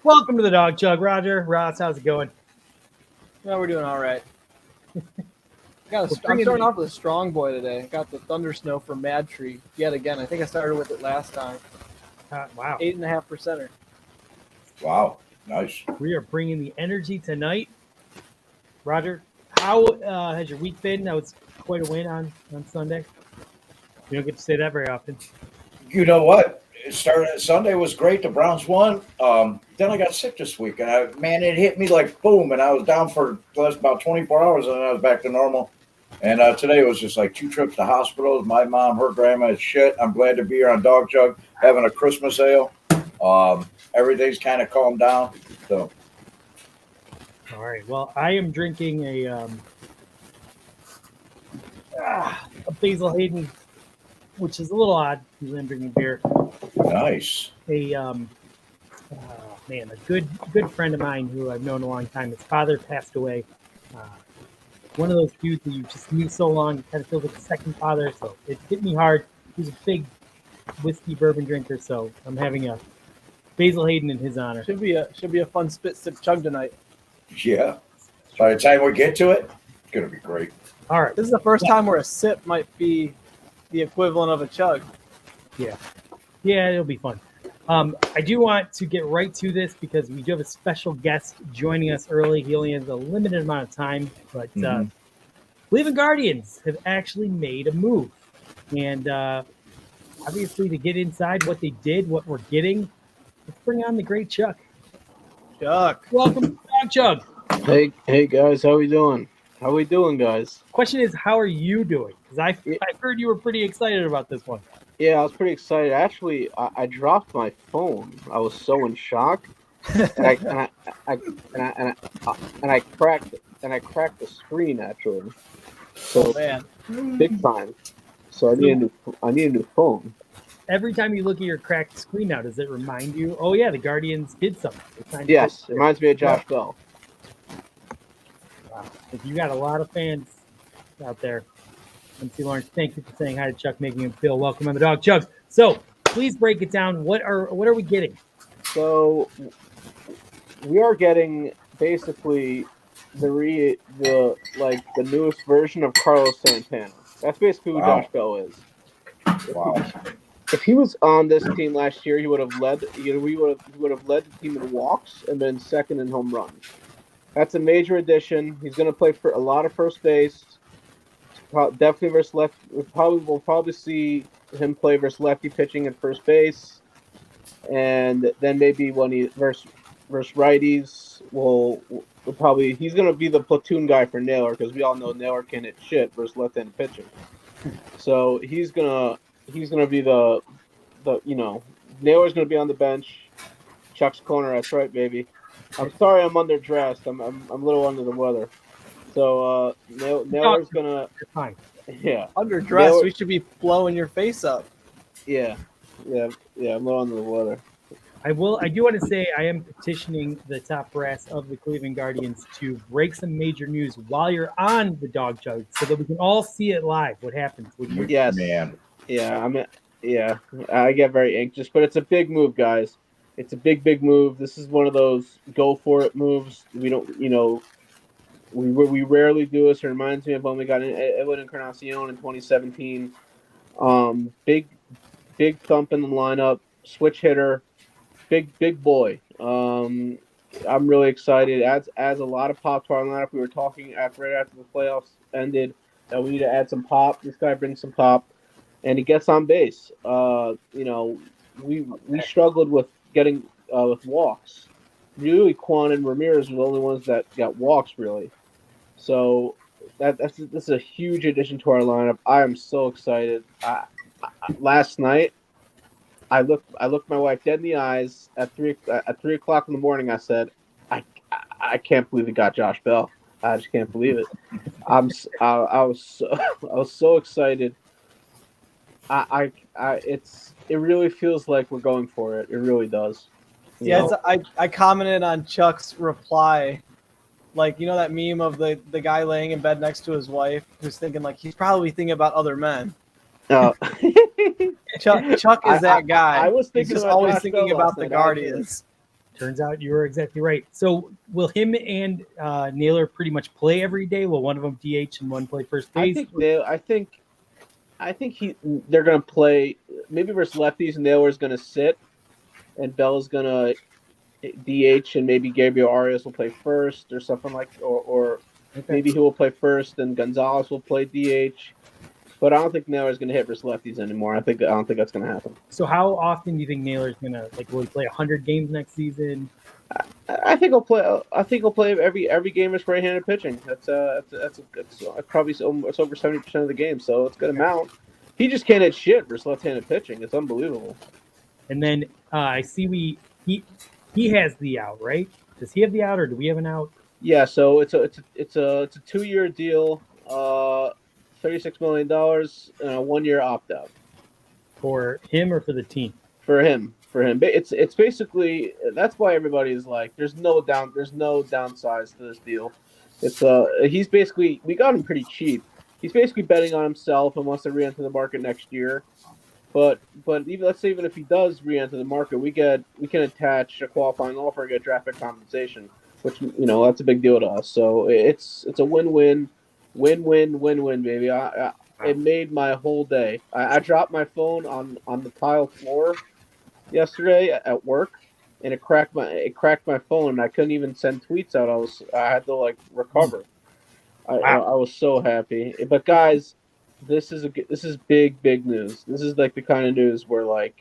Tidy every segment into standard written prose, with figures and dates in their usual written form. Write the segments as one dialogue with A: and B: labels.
A: Welcome to the Dog Jug, Roger. Ross, how's it going?
B: No, we're doing all right. I'm
A: bringing
B: starting
A: the-
B: off with a strong boy today. Got the Thunder Snow from Mad Tree yet again. I think I started with it last time.
A: Wow.
B: 8.5%.
C: Wow, nice.
A: We are bringing the energy tonight. Roger, how has your week been? That was quite a win on Sunday. You don't get to say that very often.
C: You know what? It started Sunday was great. The Browns won. Then I got sick this week, and it hit me like boom, and I was down for about 24 hours, and then I was back to normal. And today was just like 2 trips to hospitals. My mom, her grandma is shit. I'm glad to be here on Dog Jug having a Christmas ale. Everything's kind of calmed down. So
A: All right. Well, I am drinking a Basil Hayden, which is a little odd. Usually I'm drinking beer.
C: nice.
A: A good friend of mine who I've known a long time. His father passed away. One of those dudes that you just knew so long, it kind of feels like a second father. So it hit me hard. He's a big whiskey bourbon drinker, so I'm having a Basil Hayden in his honor.
B: Should be a fun spit sip chug tonight.
C: Yeah. By the time we get to it, it's gonna be great.
A: All right.
B: This is the first time where a sip might be the equivalent of a chug.
A: Yeah, it'll be fun. I do want to get right to this because we do have a special guest joining us early. He only has a limited amount of time, but Cleveland Guardians have actually made a move. And obviously, to get inside what they did, what we're getting, let's bring on the great Chuck.
B: Chuck.
A: Welcome to Dog Jug.
D: Hey guys, how we doing? How we doing, guys?
A: Question is, how are you doing? Because I heard you were pretty excited about this one.
D: Yeah, I was pretty excited. Actually, I dropped my phone. I was so in shock, and I cracked the screen actually. So
B: Man.
D: big time. So I need a new phone.
A: Every time you look at your cracked screen now, does it remind you, oh yeah, the Guardians did something?
D: Yes, it reminds me of Josh Bell.
A: Wow. If you got a lot of fans out there. MC Lawrence, thank you for saying hi to Chuck, making him feel welcome on the Dog Jug. So please break it down. What are we getting?
D: So we are getting basically the newest version of Carlos Santana. That's basically who
C: Wow.
D: Josh Bell is.
C: Wow.
D: If he was on this team last year, he would have led. He would have led the team in walks and been second in home runs. That's a major addition. He's going to play for a lot of first base. Definitely versus left. We'll probably see him play versus lefty pitching at first base, and then maybe when he versus righties, we'll probably he's going to be the platoon guy for Naylor because we all know Naylor can hit shit versus left-handed pitching. So he's gonna be the Naylor's gonna be on the bench. Chuck's corner. That's right, baby. I'm sorry, I'm underdressed. I'm a little under the weather. So Naylor's gonna.
A: You're fine.
D: Yeah.
B: Underdressed.
D: Naylor-
B: We should be blowing your face up.
D: Yeah. I'm a little under the weather.
A: I do want to say I am petitioning the top brass of the Cleveland Guardians to break some major news while you're on the Dog Jug so that we can all see it live. What happens? Would you?
D: Yes.
C: Man.
D: Yeah. I get very anxious, but it's a big move, guys. It's a big move. This is one of those go for it moves. We don't, we rarely do this. It reminds me of when we got Edwin Encarnacion in 2017. Big thump in the lineup, switch hitter, big boy. I'm really excited. Adds a lot of pop to our lineup. We were talking right after the playoffs ended that we need to add some pop. This guy brings some pop, and he gets on base. We struggled with getting with walks. Really, Quan and Ramirez were the only ones that got walks, really. So this is a huge addition to our lineup. I am so excited. Last night, I looked my wife dead in the eyes at 3 o'clock in the morning. I said, I can't believe we got Josh Bell. I just can't believe it. I was so excited. It really feels like we're going for it. It really does.
B: I commented on Chuck's reply, like that meme of the guy laying in bed next to his wife who's thinking like he's probably thinking about other men.
D: No.
B: Chuck is that guy.
D: I was thinking
B: he's just
D: about
B: always
D: Josh
B: thinking
D: Bell
B: about
D: last
B: the
D: night,
B: Guardians.
A: turns out you were exactly right. So will him and Naylor pretty much play every day? Will one of them DH and one play first base?
D: I think they're gonna play maybe versus lefties. Naylor's gonna sit, and Bell's gonna DH, and maybe Gabriel Arias will play first or something or
A: Okay.
D: maybe he will play first, and Gonzalez will play DH. But I don't think Naylor's gonna hit versus lefties anymore. I don't think that's gonna happen.
A: So how often do you think Naylor's gonna will he play 100 games next season?
D: I think he'll play. I think he'll play every game is right-handed pitching. That's probably it's over 70% of the game, so it's gonna mount. He just can't hit shit versus left-handed pitching. It's unbelievable.
A: And then I see he has the out, right? Does he have the out, or do we have an out?
D: Yeah, so it's a 2-year deal, $36 million, and a 1-year opt out
A: For him or for the team?
D: for him. It's basically that's why everybody's like, there's no downsides to this deal. It's he's basically, we got him pretty cheap. He's basically betting on himself and wants to re-enter the market next year. But even let's say even if he does re-enter the market, we can attach a qualifying offer and get draft pick compensation, which that's a big deal to us. So it's a win-win, baby. It made my whole day. I dropped my phone on the tile floor yesterday at work, and it cracked my phone, and I couldn't even send tweets out. I had to recover. I was so happy. But guys, this is big news. This is the kind of news where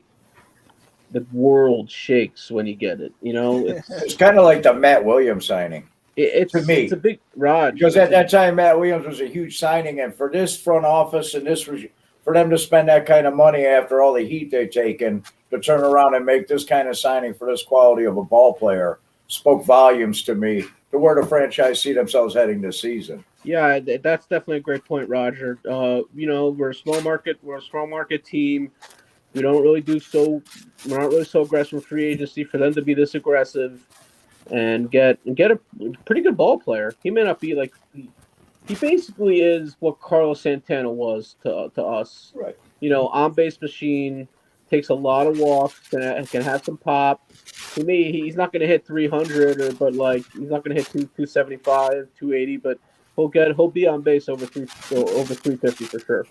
D: the world shakes when you get it.
C: It's kind of like the Matt Williams signing.
D: It's
C: to me,
D: it's a big Rod,
C: because at that time Matt Williams was a huge signing, and for this front office and for them to spend that kind of money after all the heat they've taken to turn around and make this kind of signing for this quality of a ball player spoke volumes to me to where the franchise see themselves heading this season.
D: Yeah, that's definitely a great point, Roger. We're a small market team. We're not really so aggressive with free agency. For them to be this aggressive and get a pretty good ball player, he may not be he basically is what Carlos Santana was to us.
C: Right.
D: On base machine, takes a lot of walks, can have some pop. He's not going to hit 300, but he's not going to hit 275, 280, but he'll be on base over 350 for sure.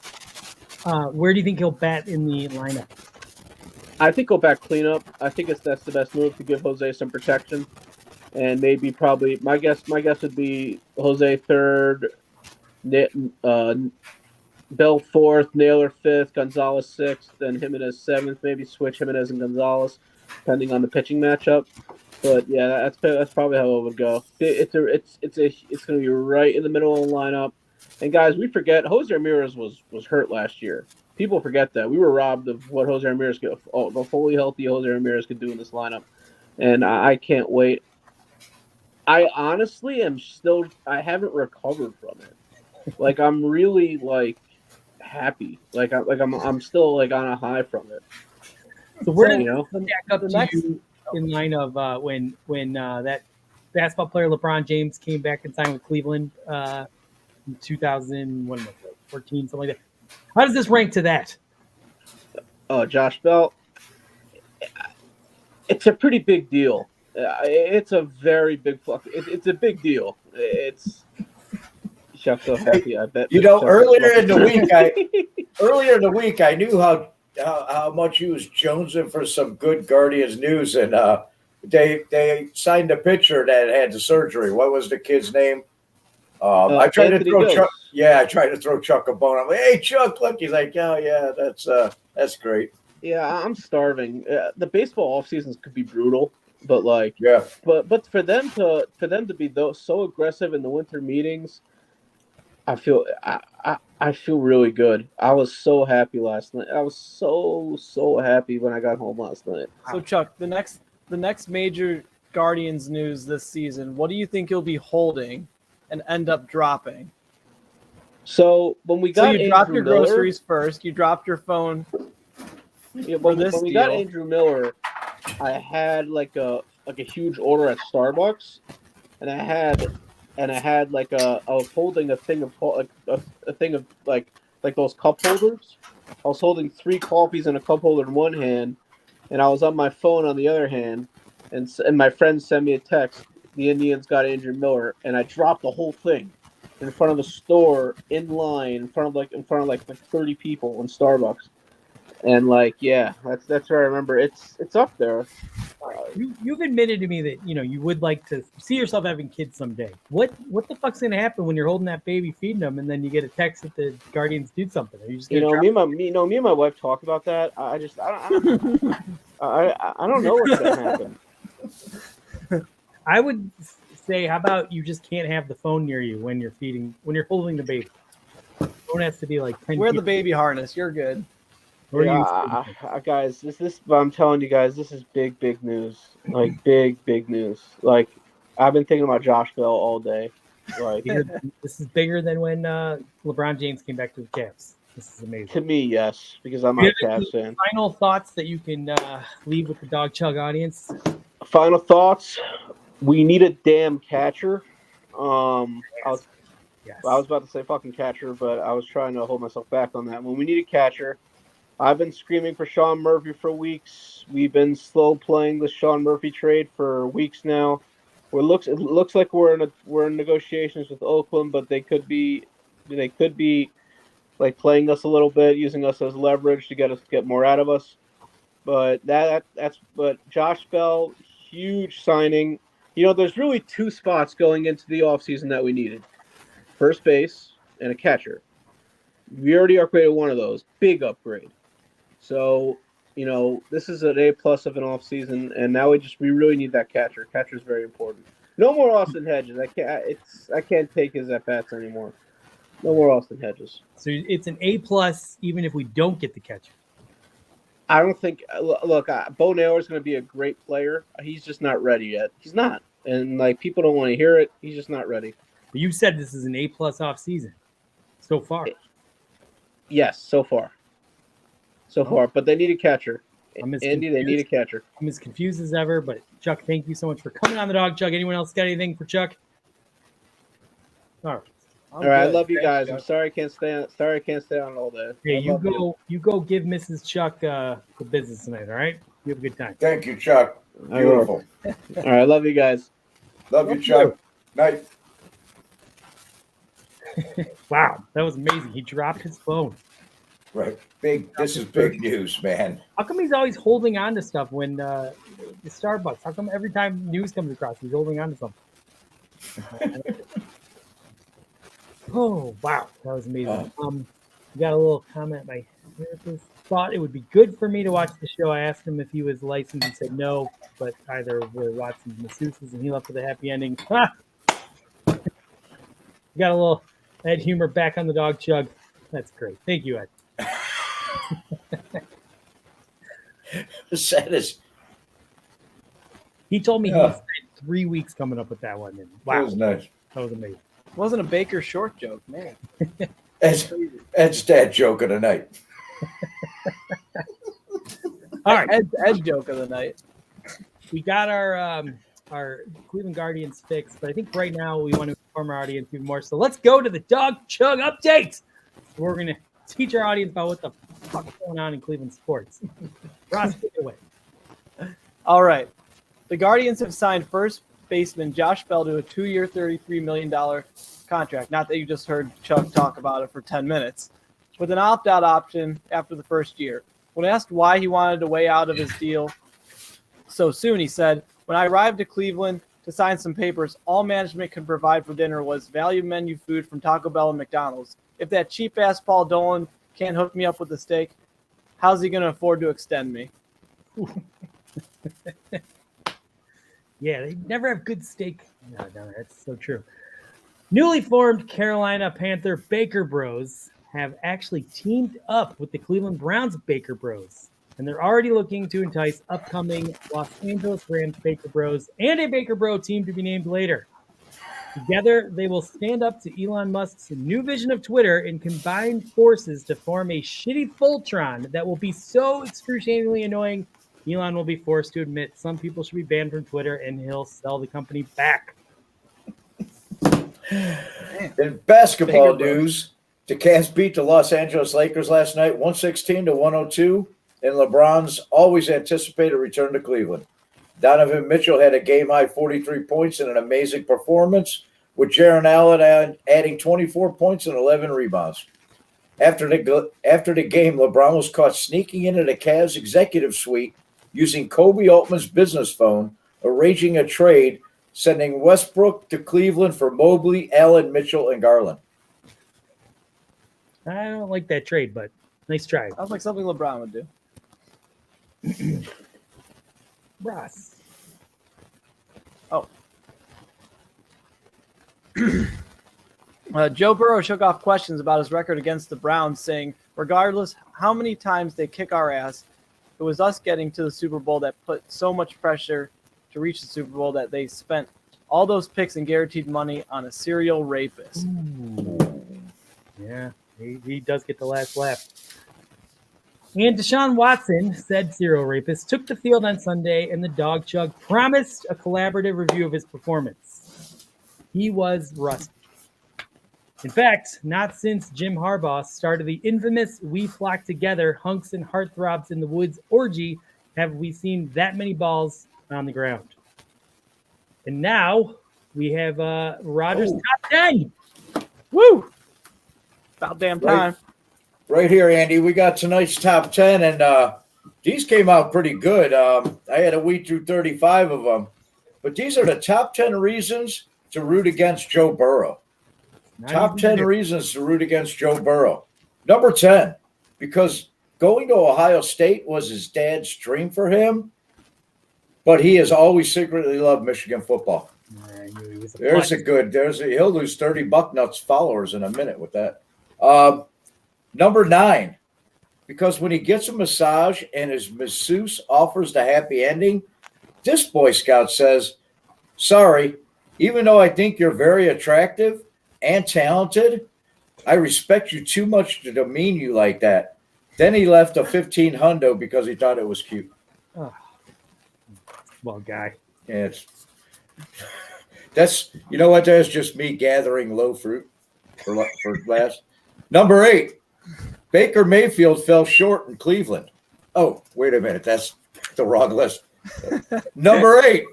A: Where do you think he'll bat in the lineup?
D: I think he'll bat cleanup. I think that's the best move to give Jose some protection, and maybe probably my guess would be Jose third, Bell fourth, Naylor fifth, Gonzalez sixth, and Jimenez seventh. Maybe switch Jimenez and Gonzalez, depending on the pitching matchup. But yeah, that's probably how it would go. It's going to be right in the middle of the lineup. And guys, we forget Jose Ramirez was hurt last year. People forget that we were robbed of what Jose Ramirez the fully healthy Jose Ramirez could do in this lineup, and I can't wait. I honestly I haven't recovered from it. I'm really happy. I'm still on a high from it.
A: So where did
B: the
A: back up to you in line of when that basketball player LeBron James came back and signed with Cleveland in 2014, something like that. How does this rank to that?
D: Oh, Josh Bell. It's a pretty big deal. It's a very big it's a big deal. It's Chuck's so happy. I bet.
C: Earlier in the week, I knew how much he was jonesing for some good Guardians news, and they signed a pitcher that had the surgery. What was the kid's name? I tried to throw Chuck. Yeah, I tried to throw Chuck a bone. I'm like, "Hey, Chuck, look." He's like, "Oh, yeah, that's great."
D: Yeah, I'm starving. The baseball off seasons could be brutal, but but for them to be so aggressive in the winter meetings, I feel really good. I was so happy last night. I was so happy when I got home last night.
B: So Chuck, the next major Guardians news this season, what do you think you'll be holding and end up dropping?
D: So when we got
B: you dropped your groceries first, you dropped your phone.
D: Yeah, when we got Andrew Miller, I had a huge order at Starbucks, and I was holding a thing of those cup holders. I was holding 3 coffees and a cup holder in one hand, and I was on my phone on the other hand. and my friends send me a text. The Indians got Andrew Miller, and I dropped the whole thing in front of a store in line in front of like 30 people in Starbucks. And that's where I remember it's up there.
A: You've admitted to me that you would like to see yourself having kids someday. What the fuck's gonna happen when you're holding that baby, feeding them, and then you get a text that the Guardians did something? Are you just gonna
D: me and my wife talk about that. I don't know what's gonna happen.
A: I would say, how about you just can't have the phone near you when you're holding the baby? The phone has to be like 10
B: Wear
A: feet.
B: the baby harness. You're good.
D: Guys, I'm telling you guys, this is big news. Like big news. Like I've been thinking about Josh Bell all day. Like
A: this is bigger than when LeBron James came back to the Cavs. This is amazing.
D: To me, yes, because I'm not a Cavs fan.
A: Final thoughts that you can leave with the Dog Chug audience?
D: Final thoughts. We need a damn catcher.
A: Yes.
D: I was about to say fucking catcher, but I was trying to hold myself back on that one. We need a catcher. I've been screaming for Sean Murphy for weeks. We've been slow playing the Sean Murphy trade for weeks now. It looks like we're in negotiations with Oakland, but they could be like playing us a little bit, using us as leverage to get more out of us. But but Josh Bell, huge signing. There's really two spots going into the offseason that we needed. First base and a catcher. We already upgraded one of those. Big upgrade. So, this is an A+ of an offseason, and now we really need that catcher. Catcher's very important. No more Austin Hedges. I can't take his at-bats anymore. No more Austin Hedges.
A: So it's an A+ even if we don't get the catcher.
D: I don't think look, Bo Naylor's going to be a great player. He's just not ready yet. He's not. And people don't want to hear it. He's just not ready.
A: But you said this is an A+ off season so far.
D: Yes, so far. But they need a catcher. Andy, they need a catcher.
A: I'm as confused as ever, but Chuck, thank you so much for coming on the Dog Chug. Anyone else got anything for Chuck? All right.
D: All right, I love you guys. I'm sorry I can't stay on all day.
A: Hey, you go give Mrs. Chuck the business tonight, all right? You have a good time.
C: Thank you, Chuck. Beautiful.
D: All right, I love you guys.
C: Love you, Chuck. Night.
A: Wow, that was amazing. He dropped his phone.
C: Right. This is big news, man.
A: How come he's always holding on to stuff when the Starbucks? How come every time news comes across, he's holding on to something? Oh, wow. That was amazing. You got a little comment. My therapist thought it would be good for me to watch the show. I asked him if he was licensed. He said no, but either we're watching masseuses, and he left with a happy ending. You got a little Ed humor back on the Dog Chug. That's great. Thank you, Ed.
C: The saddest.
A: He told me he spent 3 weeks coming up with that one. And wow,
C: That was nice.
A: That was amazing.
B: It wasn't a Baker Short joke, man.
C: Ed's dad joke of the night.
A: All right,
B: Ed's joke of the night.
A: we got our Cleveland Guardians fixed, but I think right now we want to inform our audience even more. So let's go to the Dog Chug update. We're going to teach our audience about what the fuck's going on in Cleveland sports. Ross, take it away.
B: All right. The Guardians have signed first baseman Josh Bell to a 2-year, $33 million contract. Not that you just heard Chuck talk about it for 10 minutes. With an opt-out option after the first year. When asked why he wanted to weigh out of his deal so soon, he said, "When I arrived to Cleveland to sign some papers, all management could provide for dinner was value menu food from Taco Bell and McDonald's. If that cheap-ass Paul Dolan can't hook me up with a steak, how's he going to afford to extend me?"
A: Yeah, they never have good steak. No, that's so true. Newly formed Carolina Panther Baker Bros have actually teamed up with the Cleveland Browns Baker Bros, and they're already looking to entice upcoming Los Angeles Rams Baker Bros and a Baker Bro team to be named later. Together, they will stand up to Elon Musk's new vision of Twitter and combine forces to form a shitty Voltron that will be so excruciatingly annoying, Elon will be forced to admit some people should be banned from Twitter, and he'll sell the company back.
C: In basketball news, the Cavs beat the Los Angeles Lakers last night, 116-102, and LeBron's always anticipated return to Cleveland. Donovan Mitchell had a game-high 43 points and an amazing performance, with Jaron Allen adding 24 points and 11 rebounds. After the game, LeBron was caught sneaking into the Cavs executive suite using Kobe Altman's business phone, arranging a trade, sending Westbrook to Cleveland for Mobley, Allen, Mitchell, and Garland.
A: I don't like that trade, but nice try.
B: Sounds like something LeBron would do.
A: Ross.
B: Oh. Joe Burrow shook off questions about his record against the Browns, saying, regardless how many times they kick our ass, it was us getting to the Super Bowl that put so much pressure to reach the Super Bowl that they spent all those picks and guaranteed money on a serial rapist.
A: Ooh. Yeah, he does get the last laugh. And Deshaun Watson, said serial rapist, took the field on Sunday, and the dog chug promised a collaborative review of his performance. He was rusty. In fact, not since Jim Harbaugh started the infamous We Flock Together Hunks and Heartthrobs in the Woods orgy have we seen that many balls on the ground. And now we have Roger's top 10.
B: Woo! About damn time.
C: Right here, Andy. We got tonight's top 10, and these came out pretty good. I had to weed through 35 of them. But these are the top 10 reasons to root against Joe Burrow. Top 10 reasons to root against Joe Burrow. Number 10, because going to Ohio State was his dad's dream for him, but he has always secretly loved Michigan football. He'll lose 30 Bucknuts followers in a minute with that. Number 9, because when he gets a massage and his masseuse offers the happy ending, this Boy Scout says, sorry, even though I think you're very attractive and talented, I respect you too much to demean you like that. Then he left a 15 hundo because he thought it was cute.
A: Oh. Well, guy.
C: Yeah, that's you know what? That's just me gathering low fruit for last. Number 8, Baker Mayfield fell short in Cleveland. Oh, wait a minute. That's the wrong list. Number 8,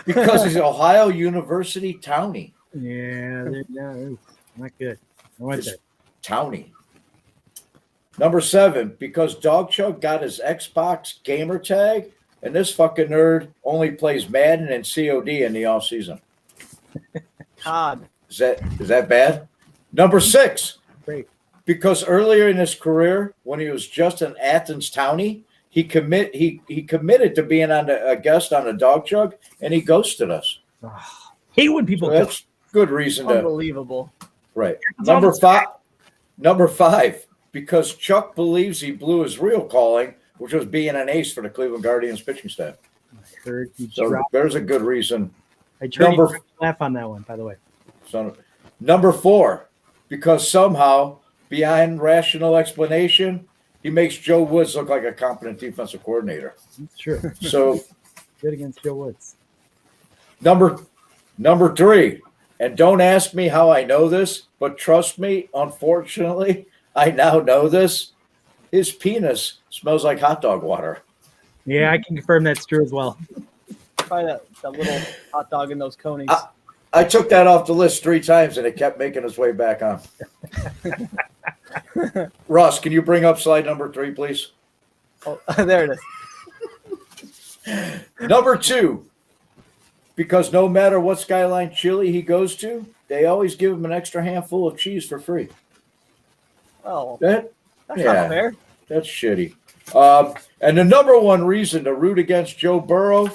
C: because he's Ohio University townie.
A: Yeah, no, not good. I want that.
C: Townie. Number 7, because Dog Chug got his Xbox gamer tag, and this fucking nerd only plays Madden and COD in the offseason.
B: God.
C: Is that bad? Number 6,
A: Great.
C: because earlier in his career, when he was just an Athens townie, he committed to being a guest on a Dog Chug, and he ghosted us.
A: Hate when people
C: So that's good reason to
B: Unbelievable.
C: right. Number 5, because Chuck believes he blew his real calling, which was being an ace for the Cleveland Guardians pitching staff.
A: I heard you
C: So
A: dropped.
C: there's a good reason.
A: I tried to laugh on that one, by the way.
C: So, number 4, because somehow, beyond rational explanation, he makes Joe Woods look like a competent defensive coordinator.
A: That's true.
C: So
A: Good against Joe Woods.
C: number 3, and don't ask me how I know this, but trust me, unfortunately, I now know this. His penis smells like hot dog water.
A: Yeah, I can confirm that's true as well.
B: Probably that little hot dog in those conies.
C: I took that off the list 3 times, and it kept making its way back on. Russ, can you bring up slide number 3, please?
B: Oh, there it is.
C: Number 2, because no matter what Skyline Chili he goes to, they always give him an extra handful of cheese for free.
B: Oh,
C: That's
B: not fair.
C: That's shitty. And the number 1 reason to root against Joe Burrow,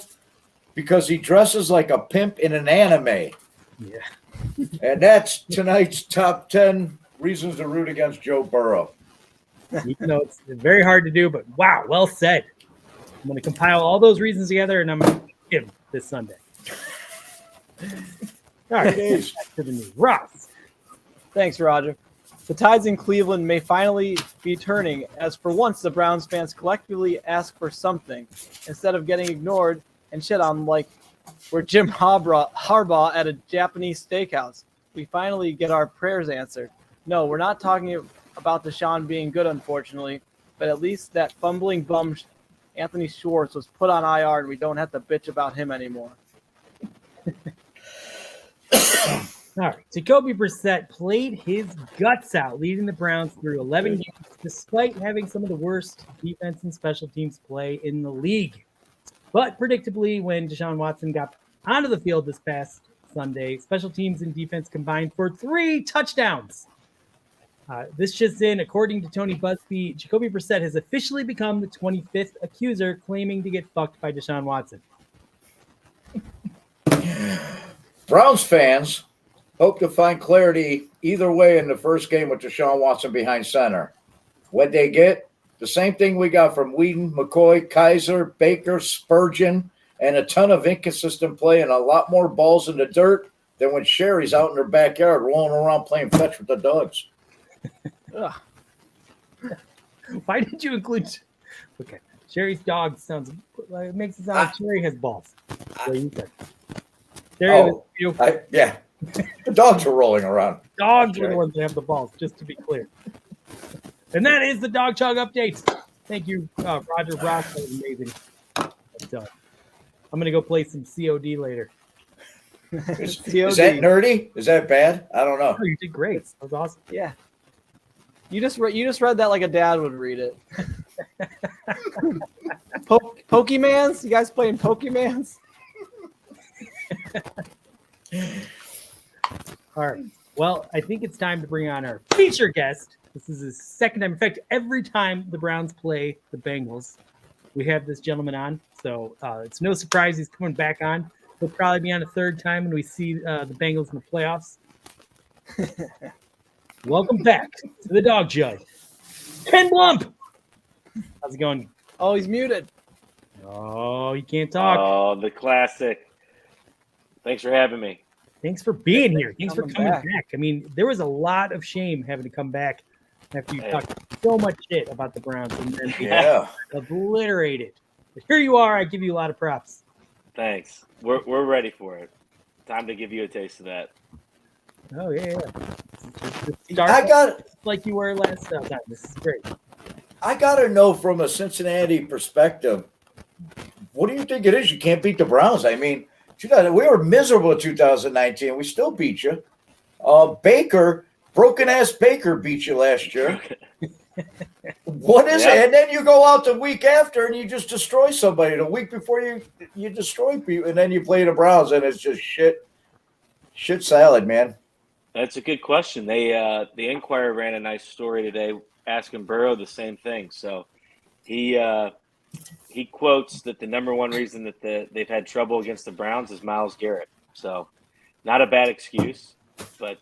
C: because he dresses like a pimp in an anime.
A: Yeah.
C: And that's tonight's top 10 reasons to root against Joe Burrow.
A: Even though it's very hard to do, but wow, well said. I'm going to compile all those reasons together, and I'm going to give him this Sunday. All right, back to the news. Ross.
B: Thanks, Roger. The tides in Cleveland may finally be turning, as for once the Browns fans collectively ask for something, instead of getting ignored and shit on like we're Jim Harbaugh at a Japanese steakhouse. We finally get our prayers answered. No, we're not talking about Deshaun being good, unfortunately, but at least that fumbling bum Anthony Schwartz was put on IR, and we don't have to bitch about him anymore.
A: All right. Jacoby Brissett played his guts out, leading the Browns through 11 games, despite having some of the worst defense and special teams play in the league. But predictably, when Deshaun Watson got onto the field this past Sunday, special teams and defense combined for 3 touchdowns. This just in, according to Tony Busby, Jacoby Brissett has officially become the 25th accuser claiming to get fucked by Deshaun Watson.
C: Browns fans hope to find clarity either way in the first game with Deshaun Watson behind center. What'd they get? The same thing we got from Whedon, McCoy, Kaiser, Baker, Spurgeon, and a ton of inconsistent play and a lot more balls in the dirt than when Sherry's out in her backyard rolling around playing fetch with the dogs.
A: Why did you include? Okay, Sherry's dog sounds like it makes it sound like Sherry has balls. So you said.
C: Yeah, the dogs are rolling around.
A: Dogs are the ones that have the balls. Just to be clear. And that is the Dog Chug update. Thank you, Roger Brock. That was amazing. But, I'm gonna go play some COD later.
C: Is that nerdy? Is that bad? I don't know.
A: Oh, you did great. That was awesome.
B: Yeah. You just read that like a dad would read it. Pokemans? You guys playing Pokemans?
A: All right. Well, I think it's time to bring on our feature guest. This is his second time. In fact, every time the Browns play the Bengals, we have this gentleman on. So it's no surprise he's coming back on. He'll probably be on a third time when we see the Bengals in the playoffs. Welcome back to the Dog Jug. Ken Blump. How's it going?
B: Oh, he's muted.
A: Oh, you can't talk.
E: Oh, the classic. Thanks for having me.
A: Thanks for being here. Thanks for coming back. I mean, there was a lot of shame having to come back after you talked so much shit about the Browns and then obliterated. But here you are. I give you a lot of props.
E: Thanks. We're ready for it. Time to give you a taste of that.
A: Oh yeah.
C: I got
A: like you were last time. This is great.
C: I gotta know from a Cincinnati perspective. What do you think it is? You can't beat the Browns. I mean, we were miserable in 2019. We still beat you. Baker, broken-ass Baker beat you last year. What is it? And then you go out the week after and you just destroy somebody. The week before you destroy people, and then you play the Browns, and it's just shit salad, man.
E: That's a good question. The Inquirer ran a nice story today asking Burrow the same thing. So he quotes that the number one reason that they've had trouble against the Browns is Myles Garrett. So not a bad excuse, but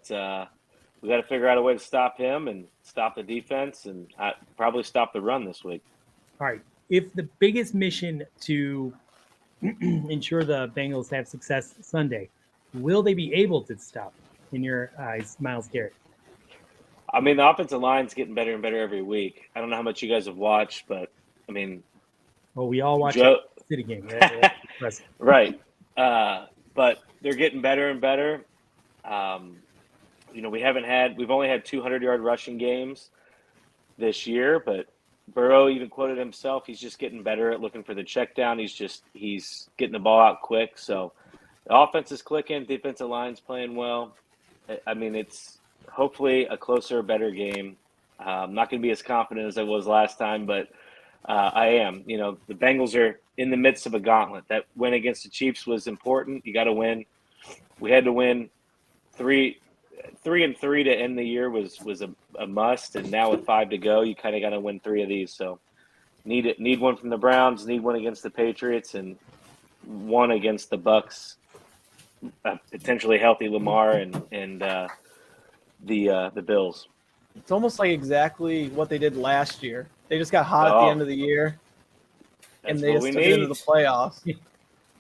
E: we got to figure out a way to stop him and stop the defense and probably stop the run this week.
A: All right. If the biggest mission to ensure the Bengals have success Sunday, will they be able to stop, in your eyes, Myles Garrett?
E: I mean, the offensive line's getting better and better every week. I don't know how much you guys have watched, but I mean,
A: well, we all watch the City game.
E: Right. But they're getting better and better. We've only had 200-yard rushing games this year, but Burrow even quoted himself. He's just getting better at looking for the check down. He's getting the ball out quick. So the offense is clicking. Defensive line's playing well. I mean, it's hopefully a closer, better game. I'm not going to be as confident as I was last time, but I am. You know, the Bengals are in the midst of a gauntlet. That win against the Chiefs was important. You got to win. We had to win 3-3 to end the year was a must, and now with 5 to go, you kind of got to win 3 of these. So need one from the Browns, need one against the Patriots, and one against the Bucks. Potentially healthy Lamar and the Bills.
B: It's almost like exactly what they did last year. They just got hot at the end of the year, and they just took it into the playoffs.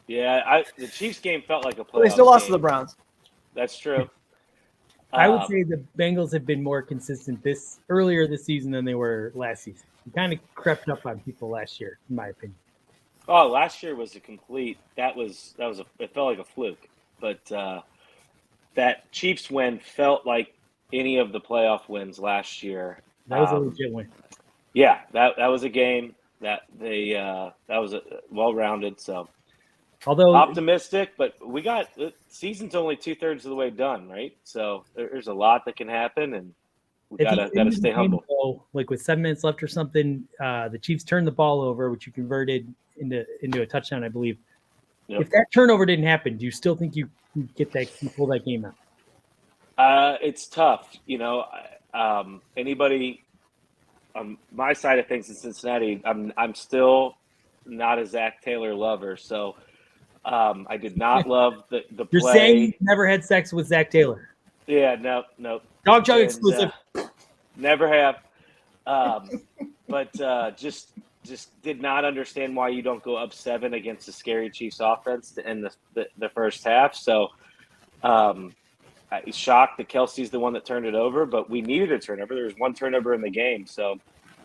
E: Yeah, the Chiefs game felt like a playoff.
B: They still lost
E: game.
B: to the Browns.
E: That's true.
A: I would say the Bengals have been more consistent earlier this season than they were last season. They kind of crept up on people last year, in my opinion.
E: Oh, last year was a complete. It felt like a fluke. But that Chiefs win felt like any of the playoff wins last year.
A: That was a legit win.
E: Yeah, that was a game. that was a well-rounded. So
A: Although
E: optimistic, but the season's only 2/3 of the way done, right? So there's a lot that can happen, and we
A: at the
E: gotta
A: end of the
E: stay
A: game,
E: humble.
A: though, like with 7 minutes left or something, the Chiefs turned the ball over, which you converted into a touchdown, I believe.
E: Yep.
A: If that turnover didn't happen, do you still think you pull that game out?
E: It's tough, anybody on my side of things in Cincinnati, I'm still not a Zach Taylor lover, so I did not love the
A: You're
E: play.
A: saying you've never had sex with Zach Taylor?
E: Yeah, no.
A: Dog Jug
E: And,
A: exclusive.
E: Never have. But just did not understand why you don't go up 7 against the scary Chiefs offense to end the first half. So I was shocked that Kelsey's the one that turned it over, but we needed a turnover. There was one turnover in the game. So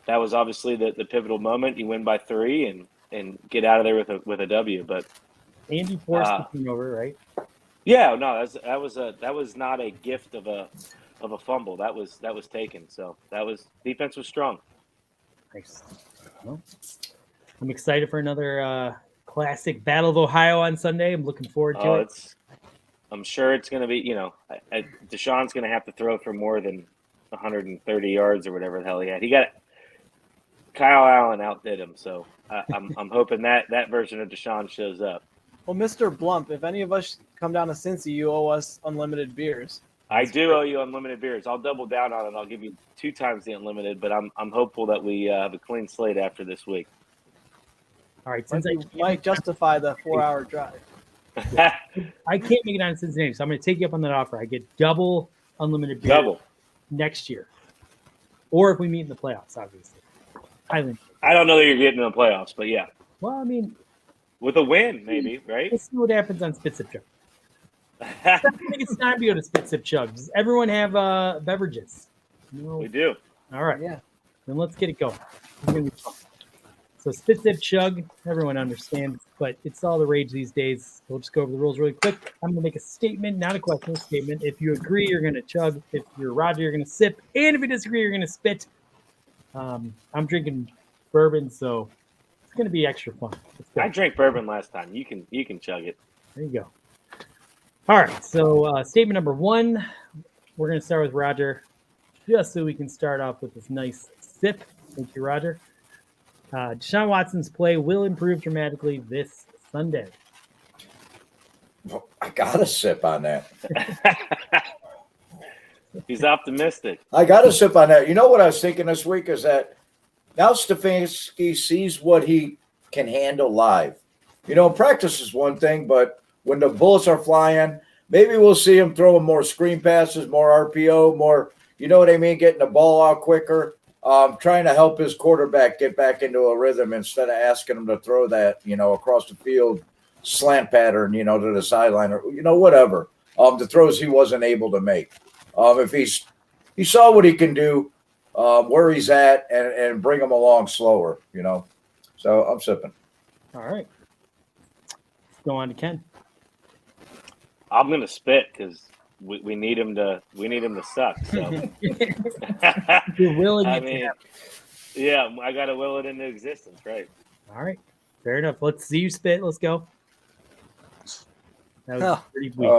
E: that was obviously the pivotal moment. You win by 3 and get out of there with a W. But
A: Andy forced the turnover, right?
E: yeah, no, that was not a gift of a fumble. That was taken. So defense was strong.
A: Nice. Well, I'm excited for another classic Battle of Ohio on Sunday. I'm looking forward to it.
E: I'm sure it's going to be, Deshaun's going to have to throw for more than 130 yards or whatever the hell he had. Kyle Allen outdid him, so I'm hoping that version of Deshaun shows up.
B: Well, Mr. Blump, if any of us come down to Cincy, you owe us unlimited beers.
E: I do owe you unlimited beers. I'll double down on it. I'll give you 2 times the unlimited, but I'm hopeful that we have a clean slate after this week.
A: All right,
B: Since you might justify the 4-hour drive.
A: I can't make it on Cincinnati, so I'm going to take you up on that offer. I get double unlimited beer next year, or if we meet in the playoffs, obviously.
E: I don't know that you're getting in the playoffs, but yeah.
A: Well, I mean,
E: with a win, maybe, right?
A: Let's see what happens on Spit Sip Chug. I think it's time to go to Spit Sip Chug. Does everyone have beverages? No.
E: We do.
A: All right.
B: Yeah.
A: Then let's get it going. So Spit Sip Chug, everyone understands, but it's all the rage these days. We'll just go over the rules really quick. I'm going to make a statement, not a question, a statement. If you agree, you're going to chug. If you're Roger, you're going to sip. And if you disagree, you're going to spit. I'm drinking bourbon, so it's going to be extra fun.
E: I drank bourbon last time. You can chug it.
A: There you go. All right, so statement number 1, we're going to start with Roger, just so we can start off with this nice sip. Thank you, Roger. Deshaun Watson's play will improve dramatically this Sunday.
C: Well, I got to sip on that.
E: He's optimistic.
C: I got to sip on that. You know what I was thinking this week is that now Stefanski sees what he can handle live. Practice is one thing, but when the bullets are flying, maybe we'll see him throwing more screen passes, more RPO, more, you know what I mean, getting the ball out quicker, trying to help his quarterback get back into a rhythm instead of asking him to throw that, across the field slant pattern, to the sideline or, whatever, the throws he wasn't able to make. If he saw what he can do, where he's at and bring him along slower, So I'm sipping.
A: All right. Let's go on to Ken.
E: I'm gonna spit because we need him to suck. So
A: You're willing
E: yeah, I gotta will it into existence, right?
A: All right, fair enough. Let's see you spit. Let's go. That was pretty weak.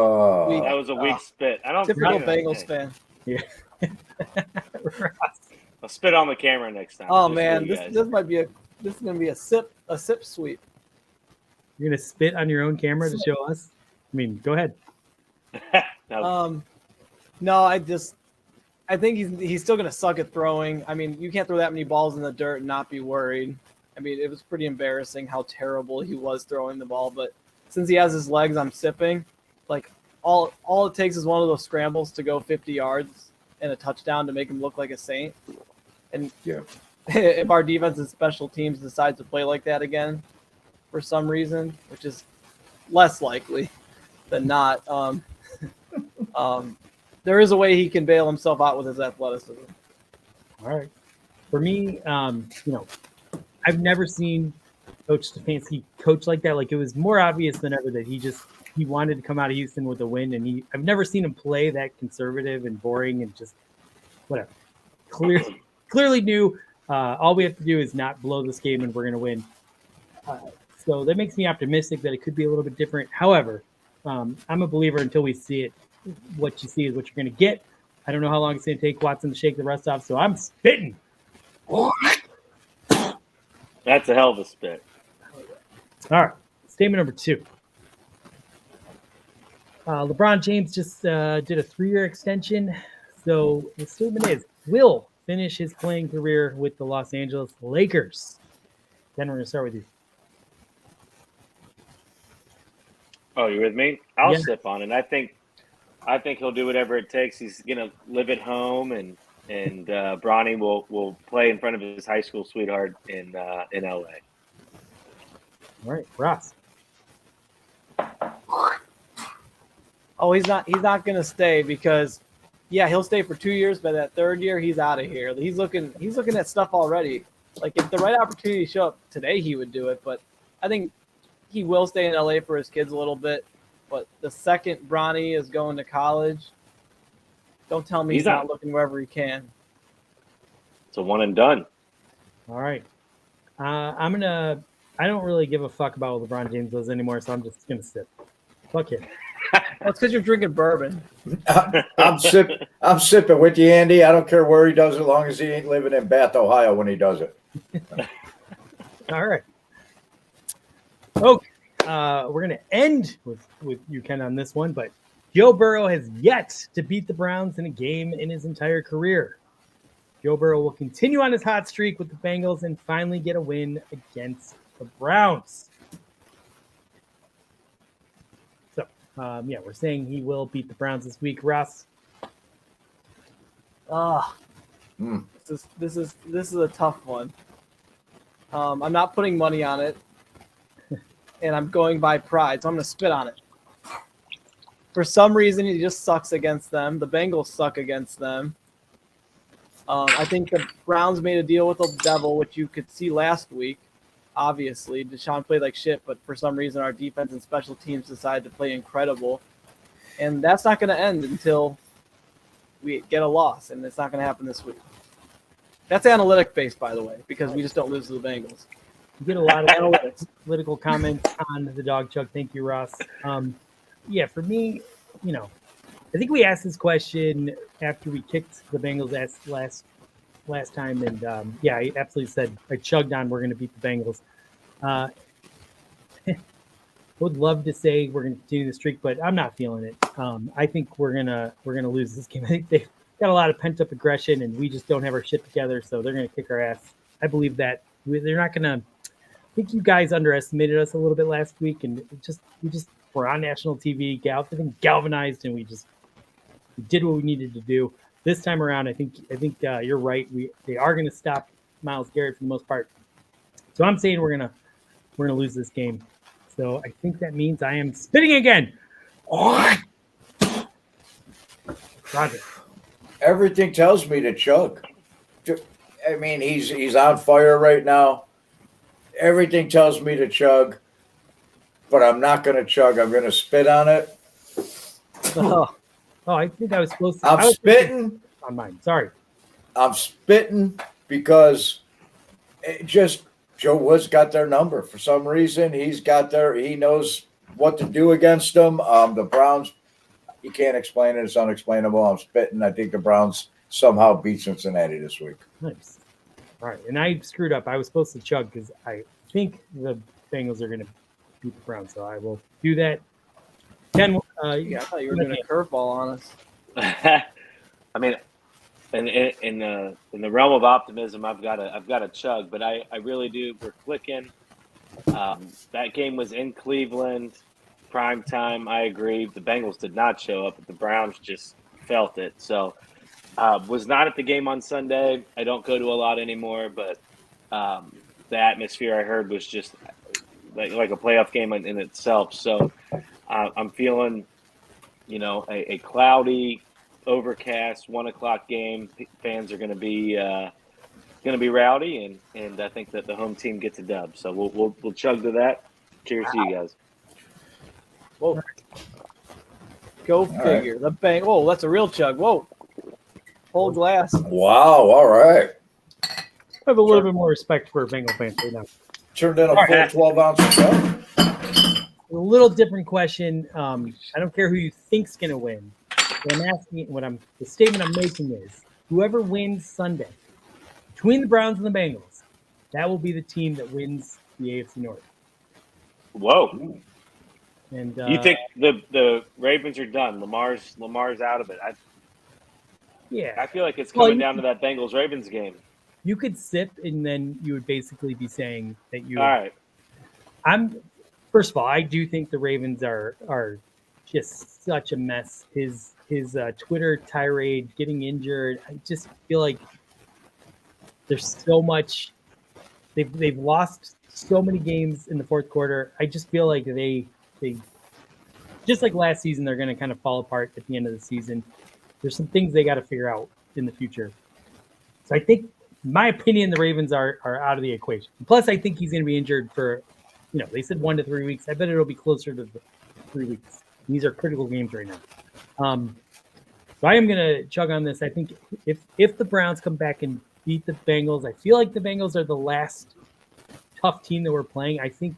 E: That was a weak spit. I don't
B: Typical Bengals fan.
A: Yeah.
E: I'll spit on the camera next time.
B: Oh man, this is gonna be a sip sweep.
A: You're gonna spit on your own camera to show us? I mean, go ahead.
B: No, I think he's still gonna suck at throwing. I mean, you can't throw that many balls in the dirt and not be worried. I mean, it was pretty embarrassing how terrible he was throwing the ball, but since he has his legs, I'm sipping. Like all it takes is one of those scrambles to go 50 yards and a touchdown to make him look like a saint. And if our defense and special teams decides to play like that again for some reason, which is less likely than not, there is a way he can bail himself out with his athleticism.
A: All right. For me, I've never seen Coach Stefanski coach like that. Like, it was more obvious than ever that he wanted to come out of Houston with a win, and I've never seen him play that conservative and boring and just whatever. Clearly knew All we have to do is not blow this game, and we're going to win. So that makes me optimistic that it could be a little bit different. However, I'm a believer until we see it. What you see is what you're going to get. I don't know how long it's going to take Watson to shake the rust off, so I'm spitting.
E: That's a hell of a spit.
A: All right, statement number 2. LeBron James just did a 3-year extension. So the statement is, will finish his playing career with the Los Angeles Lakers. Then we're going to start with you.
E: Oh, you with me? I'll
A: Yeah.
E: sip on it. I think he'll do whatever it takes. He's gonna live at home, and Bronny will play in front of his high school sweetheart in LA.
A: All right, Ross.
B: Oh, he's not going to stay because, yeah, he'll stay for 2 years, but that 3rd year he's out of here. He's looking at stuff already. Like if the right opportunity showed up today, he would do it. But I think he will stay in LA for his kids a little bit. But the second Bronny is going to college, don't tell me he's not looking wherever he can.
E: It's a one and done.
A: All right. I don't really give a fuck about what LeBron James does anymore, so I'm just going to sip. Fuck it.
B: That's because you're drinking bourbon.
C: I'm sipping with you, Andy. I don't care where he does it, as long as he ain't living in Bath, Ohio when he does it.
A: All right. Okay. We're going to end with you, Ken, on this one, but Joe Burrow has yet to beat the Browns in a game in his entire career. Joe Burrow will continue on his hot streak with the Bengals and finally get a win against the Browns. So, we're saying he will beat the Browns this week. Ross?
B: This is a tough one. I'm not putting money on it, and I'm going by pride, so I'm going to spit on it. For some reason, he just sucks against them. The Bengals suck against them. I think the Browns made a deal with the devil, which you could see last week. Obviously, Deshaun played like shit, but for some reason, our defense and special teams decided to play incredible. And that's not going to end until we get a loss, and it's not going to happen this week. That's analytic-based, by the way, because we just don't lose to the Bengals.
A: You get a lot of analytical comments on the dog chuck. Thank you, Ross. For me, I think we asked this question after we kicked the Bengals ass last time, and I absolutely said I chugged on we're going to beat the Bengals. Would love to say we're going to continue the streak, but I'm not feeling it. I think we're gonna lose this game. I think they've got a lot of pent up aggression, and we just don't have our shit together, so they're going to kick our ass. I believe that they're not going to. I think you guys underestimated us a little bit last week, and we just were on national TV, galvanized, and we did what we needed to do. This time around, I think you're right. They are going to stop Myles Garrett for the most part. So I'm saying we're gonna lose this game. So I think that means I am spitting again. Roger.
C: Everything tells me to chug. I mean, he's on fire right now. Everything tells me to chug, but I'm not going to chug. I'm going to spit on it.
A: Oh, I think I was supposed to.
C: I'm spitting
A: on mine. Sorry.
C: I'm spitting because Joe Woods got their number for some reason. He knows what to do against them. The Browns, you can't explain it. It's unexplainable. I'm spitting. I think the Browns somehow beat Cincinnati this week.
A: Nice. All right, and I screwed up. I was supposed to chug because I think the Bengals are going to beat the Browns, so I will do that. Ken,
B: I thought you were doing a curveball on us.
E: I mean, in the realm of optimism, I've got a chug, but I really do. We're clicking. That game was in Cleveland, prime time. I agree. The Bengals did not show up, but the Browns just felt it. So, was not at the game on Sunday. I don't go to a lot anymore, but the atmosphere I heard was just like a playoff game in itself. So, I'm feeling, a cloudy, overcast 1:00 game. Fans are going to be rowdy, and I think that the home team gets a dub. So we'll chug to that. Cheers to you guys.
B: Whoa! Go figure. Right. Oh, that's a real chug. Whoa! Whole glass.
C: Wow! All right.
A: have a little bit more respect for Bengal fans right now.
C: Turned in a
A: All
C: full
A: right.
C: 12-ounce of cup.
A: A little different question. I don't care who you think's going to win. What I'm asking, the statement I'm making is, whoever wins Sunday between the Browns and the Bengals, that will be the team that wins the AFC North.
E: Whoa.
A: And
E: You think the Ravens are done? Lamar's out of it. I
A: yeah,
E: feel like it's
A: Well,
E: coming down to that Bengals Ravens game.
A: you could sip, and then you would basically be saying that you.
E: All right.
A: First of all, I do think the Ravens are just such a mess. His Twitter tirade, getting injured. I just feel like there's so much. They've lost so many games in the fourth quarter. I just feel like they just like last season, they're going to kind of fall apart at the end of the season. There's some things they got to figure out in the future. So I think, in my opinion, the Ravens are out of the equation. Plus, I think he's going to be injured for, they said 1 to 3 weeks. I bet it'll be closer to the 3 weeks. These are critical games right now. So I am going to chug on this. I think if the Browns come back and beat the Bengals, I feel like the Bengals are the last tough team that we're playing. I think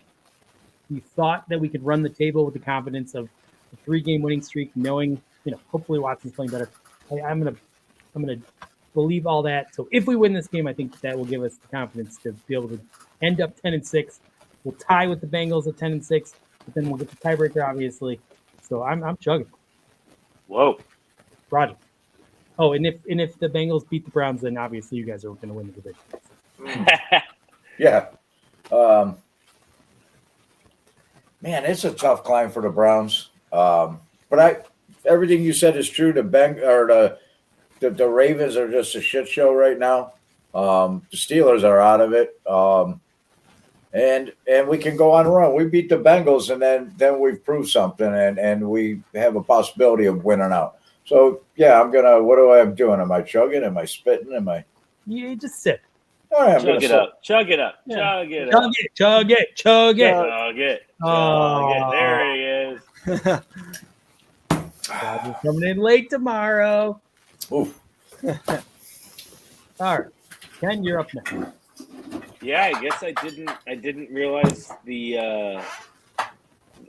A: we thought that we could run the table with the confidence of a 3-game winning streak, knowing, hopefully Watson's playing better. I'm gonna believe all that. So if we win this game, I think that will give us the confidence to be able to end up 10-6. We'll tie with the Bengals at 10-6, but then we'll get the tiebreaker, obviously. So I'm chugging.
E: Whoa.
A: Roger. Oh, and if the Bengals beat the Browns, then obviously you guys are going to win the division.
C: Yeah. Man, it's a tough climb for the Browns. But everything you said is true. The Ravens are just a shit show right now. The Steelers are out of it. And we can go on a run. We beat the Bengals, and then we've proved something, and we have a possibility of winning out. So yeah, what am I doing? Am I chugging? Am I spitting? Am I?
A: You just sip.
C: All right,
E: Chug it up. Chug it up.
A: Yeah.
E: Chug it
A: Chug
E: up.
A: it, chug it, chug it.
E: Chug it.
A: Oh.
E: Chug it. There he is.
A: Roger's coming in late tomorrow.
C: Oof.
A: All right, Ken, you're up next.
E: Yeah, I guess I didn't realize the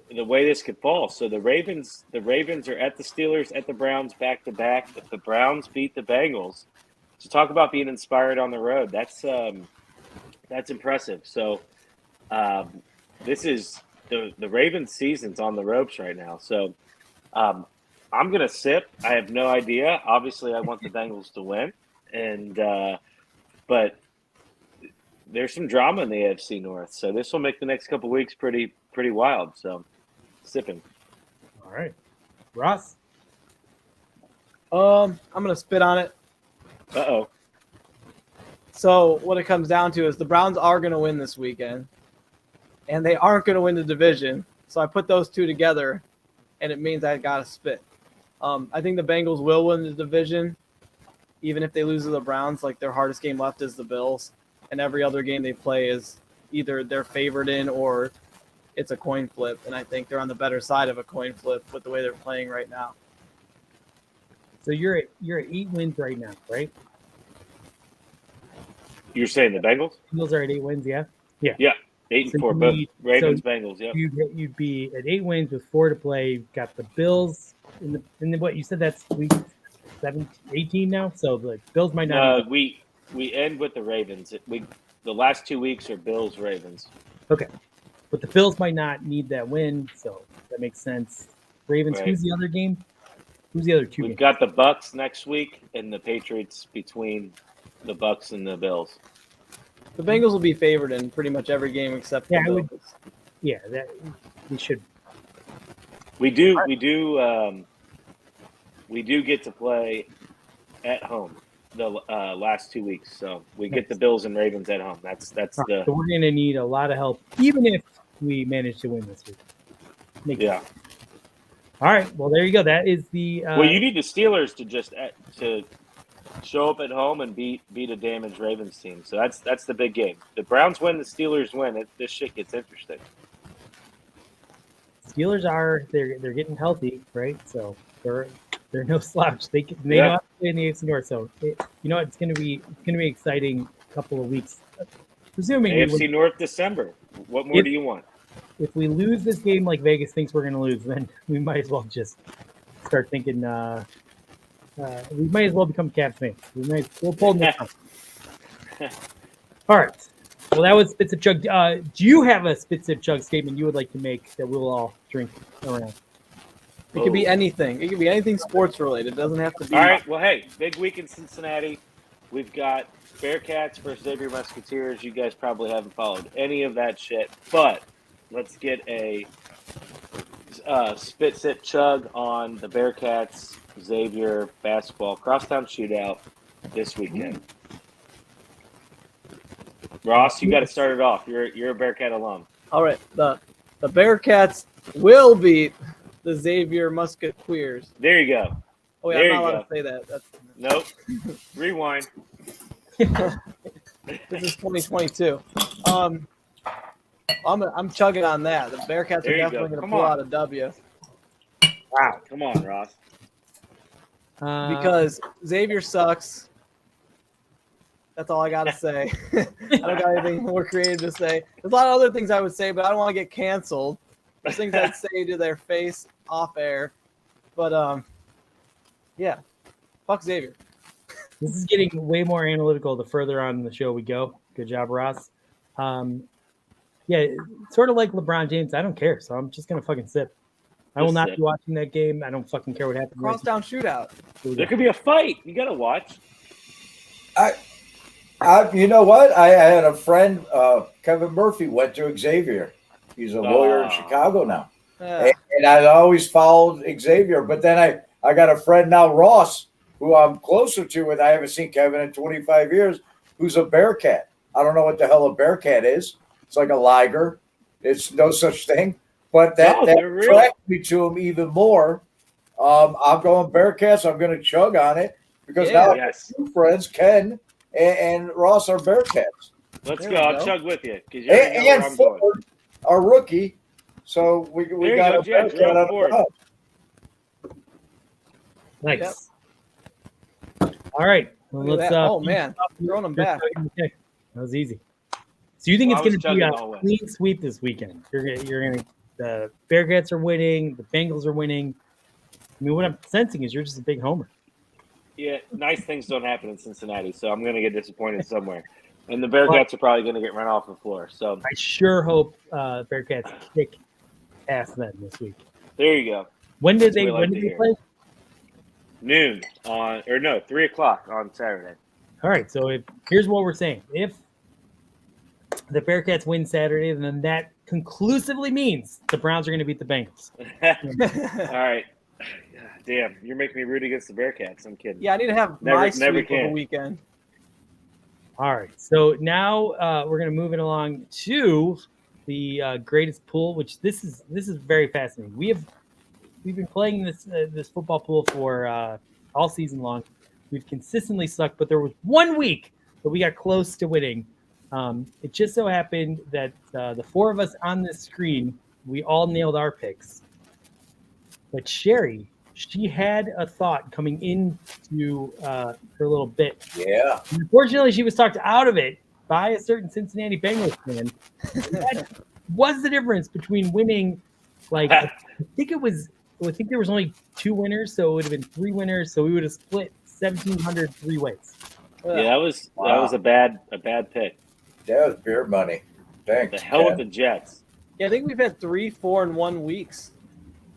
E: way this could fall. So the Ravens are at the Steelers, at the Browns, back to back. If the Browns beat the Bengals, to talk about being inspired on the road, that's impressive. So this is the Ravens' season's on the ropes right now. So I'm gonna sip. I have no idea. Obviously, I want the Bengals to win, but there's some drama in the AFC North. So this will make the next couple weeks pretty wild. So sipping.
A: All right, Ross.
B: I'm gonna spit on it.
E: Uh-oh.
B: So what it comes down to is the Browns are going to win this weekend, and they aren't going to win the division. So I put those two together, and it means I got to spit. I think the Bengals will win the division, even if they lose to the Browns. Like, their hardest game left is the Bills, and every other game they play is either they're favored in or it's a coin flip. And I think they're on the better side of a coin flip with the way they're playing right now.
A: So you're at 8 wins right now, right?
E: You're saying the Bengals?
A: Bengals are at 8 wins, yeah? Yeah.
E: Yeah. 8-4,
A: So
E: both Ravens, Bengals, yeah.
A: You'd be at 8 wins with 4 to play. You've got the Bills in the what you said that's week 18 now. So the Bills might not.
E: We end with the Ravens. The last 2 weeks are Bills, Ravens.
A: Okay, but the Bills might not need that win, so that makes sense. Ravens.
E: Right.
A: Who's the other game? Who's the other 2
E: We've
A: games?
E: got the Bucks next week and the Patriots between the Bucks and the Bills.
B: The Bengals will be favored in pretty much every game except the Bills.
A: Yeah, that we should.
E: We do get to play at home the last 2 weeks, so we get the Bills and Ravens at home. That's
A: So we're going to need a lot of help, even if we manage to win this week.
E: yeah.
A: All right. Well, there you go. That is the.
E: Well, you need the Steelers to show up at home and beat a damaged Ravens team. So that's the big game. The Browns win, the Steelers win. This shit gets interesting.
A: Steelers they're getting healthy, right? So they're no slouch. They don't have to play in the AFC North. So it's going to be exciting couple of weeks. Presuming we
E: AFC
A: win.
E: North December. What more do you want?
A: If we lose this game like Vegas thinks we're going to lose, then we might as well just start thinking. We might as well become Cavs fans. We'll pull them down. All right. Well, that was Spit Sip Chug. Do you have a Spit Sip Chug statement you would like to make that we'll all drink around?
B: It could be anything. It could be anything sports related. It doesn't have to be.
E: All right. Well, hey, big week in Cincinnati. We've got Bearcats versus Xavier Musketeers. You guys probably haven't followed any of that shit, but let's get a Spit Sip Chug on the Bearcats Xavier basketball crosstown shootout this weekend. Ross, you got to start it off. You're a Bearcat alum.
B: All right. The Bearcats will beat the Xavier Musketeers.
E: There you go.
B: Oh, yeah,
E: There
B: I'm not
E: you
B: allowed to say that. That's,
E: Nope. Rewind.
B: this is 2022. I'm chugging on that. The Bearcats
E: There
B: are
E: you
B: definitely
E: go.
B: going to
E: Come
B: pull
E: on.
B: out a W
E: Wow. Come on, Ross.
B: because Xavier sucks. That's all I got to say. I don't got anything more creative to say. There's a lot of other things I would say, but I don't want to get canceled. There's things I'd say to their face off air. But, yeah. Fuck Xavier.
A: This is getting way more analytical the further on the show we go. Good job, Ross. Yeah, sort of like LeBron James. I don't care, so I'm just gonna fucking sip. I will
E: Just
A: not
E: sip.
A: be watching that game. I don't fucking care what happens.
B: Crosstown shootout.
E: There could be a fight. You got to watch.
C: You know what? I had a friend, Kevin Murphy, went to Xavier. He's a lawyer in Chicago now. And I always followed Xavier. But then I got a friend now, Ross, who I'm closer to, and I haven't seen Kevin in 25 years, who's a Bearcat. I don't know what the hell a Bearcat is. It's like a liger. It's no such thing. But that
E: they're real.
C: attracted me to him even more. I'm going Bearcats. I'm going to chug on it because now
E: Yes.
C: two friends, Ken and Ross, are Bearcats.
E: Let's
B: There
E: go.
B: we
E: I'll
B: go.
E: chug with you because you already know where
C: And
E: I'm going.
C: Ford, our rookie. So we
E: There you
C: got
E: go,
C: a
E: Jed.
C: Bearcat
E: You're on
C: on
E: board.
C: the ground.
A: Nice. All right. Well,
B: Look at
A: let's.
B: that. Oh, man. Throwing them back.
A: Okay. That was easy. So you think
E: Well, I was
A: it's going to be
E: chugging
A: a
E: always.
A: clean sweep this weekend? You're going to. The Bearcats are winning. The Bengals are winning. I mean, what I'm sensing is you're just a big homer.
E: Yeah, nice things don't happen in Cincinnati, so I'm going to get disappointed somewhere. And the Bearcats are probably going to get run off the floor. So
A: I sure hope Bearcats kick ass then this week.
E: there you go.
A: When did
E: That's what
A: they?
E: we like
A: When
E: to
A: did they
E: hear.
A: play?
E: Noon on, or no, 3 o'clock on Saturday.
A: All right. So here's what we're saying: if the Bearcats win Saturday, then that conclusively means the Browns are going to beat the Bengals.
E: All right. Damn, you're making me root against the Bearcats. I'm kidding.
B: Yeah, I need to have
E: Never-
B: my
E: never
B: sweep of
E: can.
B: the weekend.
A: All right. So now we're going to move it along to the greatest pool, which this is very fascinating. We've been playing this football pool for all season long. We've consistently sucked, but there was 1 week that we got close to winning. It just so happened that the four of us on this screen, we all nailed our picks. But Sherry, she had a thought coming into her little bit.
C: Yeah.
A: Unfortunately, she was talked out of it by a certain Cincinnati Bengals fan. That was the difference between winning, like I think there was only 2 winners, so it would have been 3 winners, so we would have split 1,700 3 ways.
E: Yeah, that was a bad pick.
C: That was beer money. Thanks.
E: The hell with
C: Ken.
E: the Jets.
B: Yeah, I think we've had 3, 4, and 1 weeks.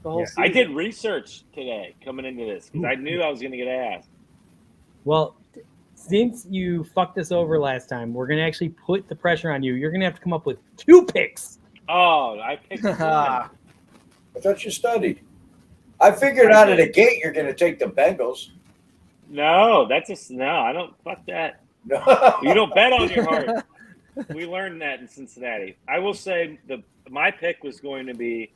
B: The whole
A: Yeah.
B: season.
E: I did research today coming into this because I knew I was going to get asked.
A: Well, since you fucked us over last time, we're gonna actually put the pressure on you. You're gonna have to come up with 2 picks.
E: Oh, I picked one.
C: I thought you studied. I figured out of the gate you're going to take the Bengals.
E: No, I don't. Fuck that.
C: No.
E: You don't bet on your heart. We learned that in Cincinnati. I will say my pick was going to be.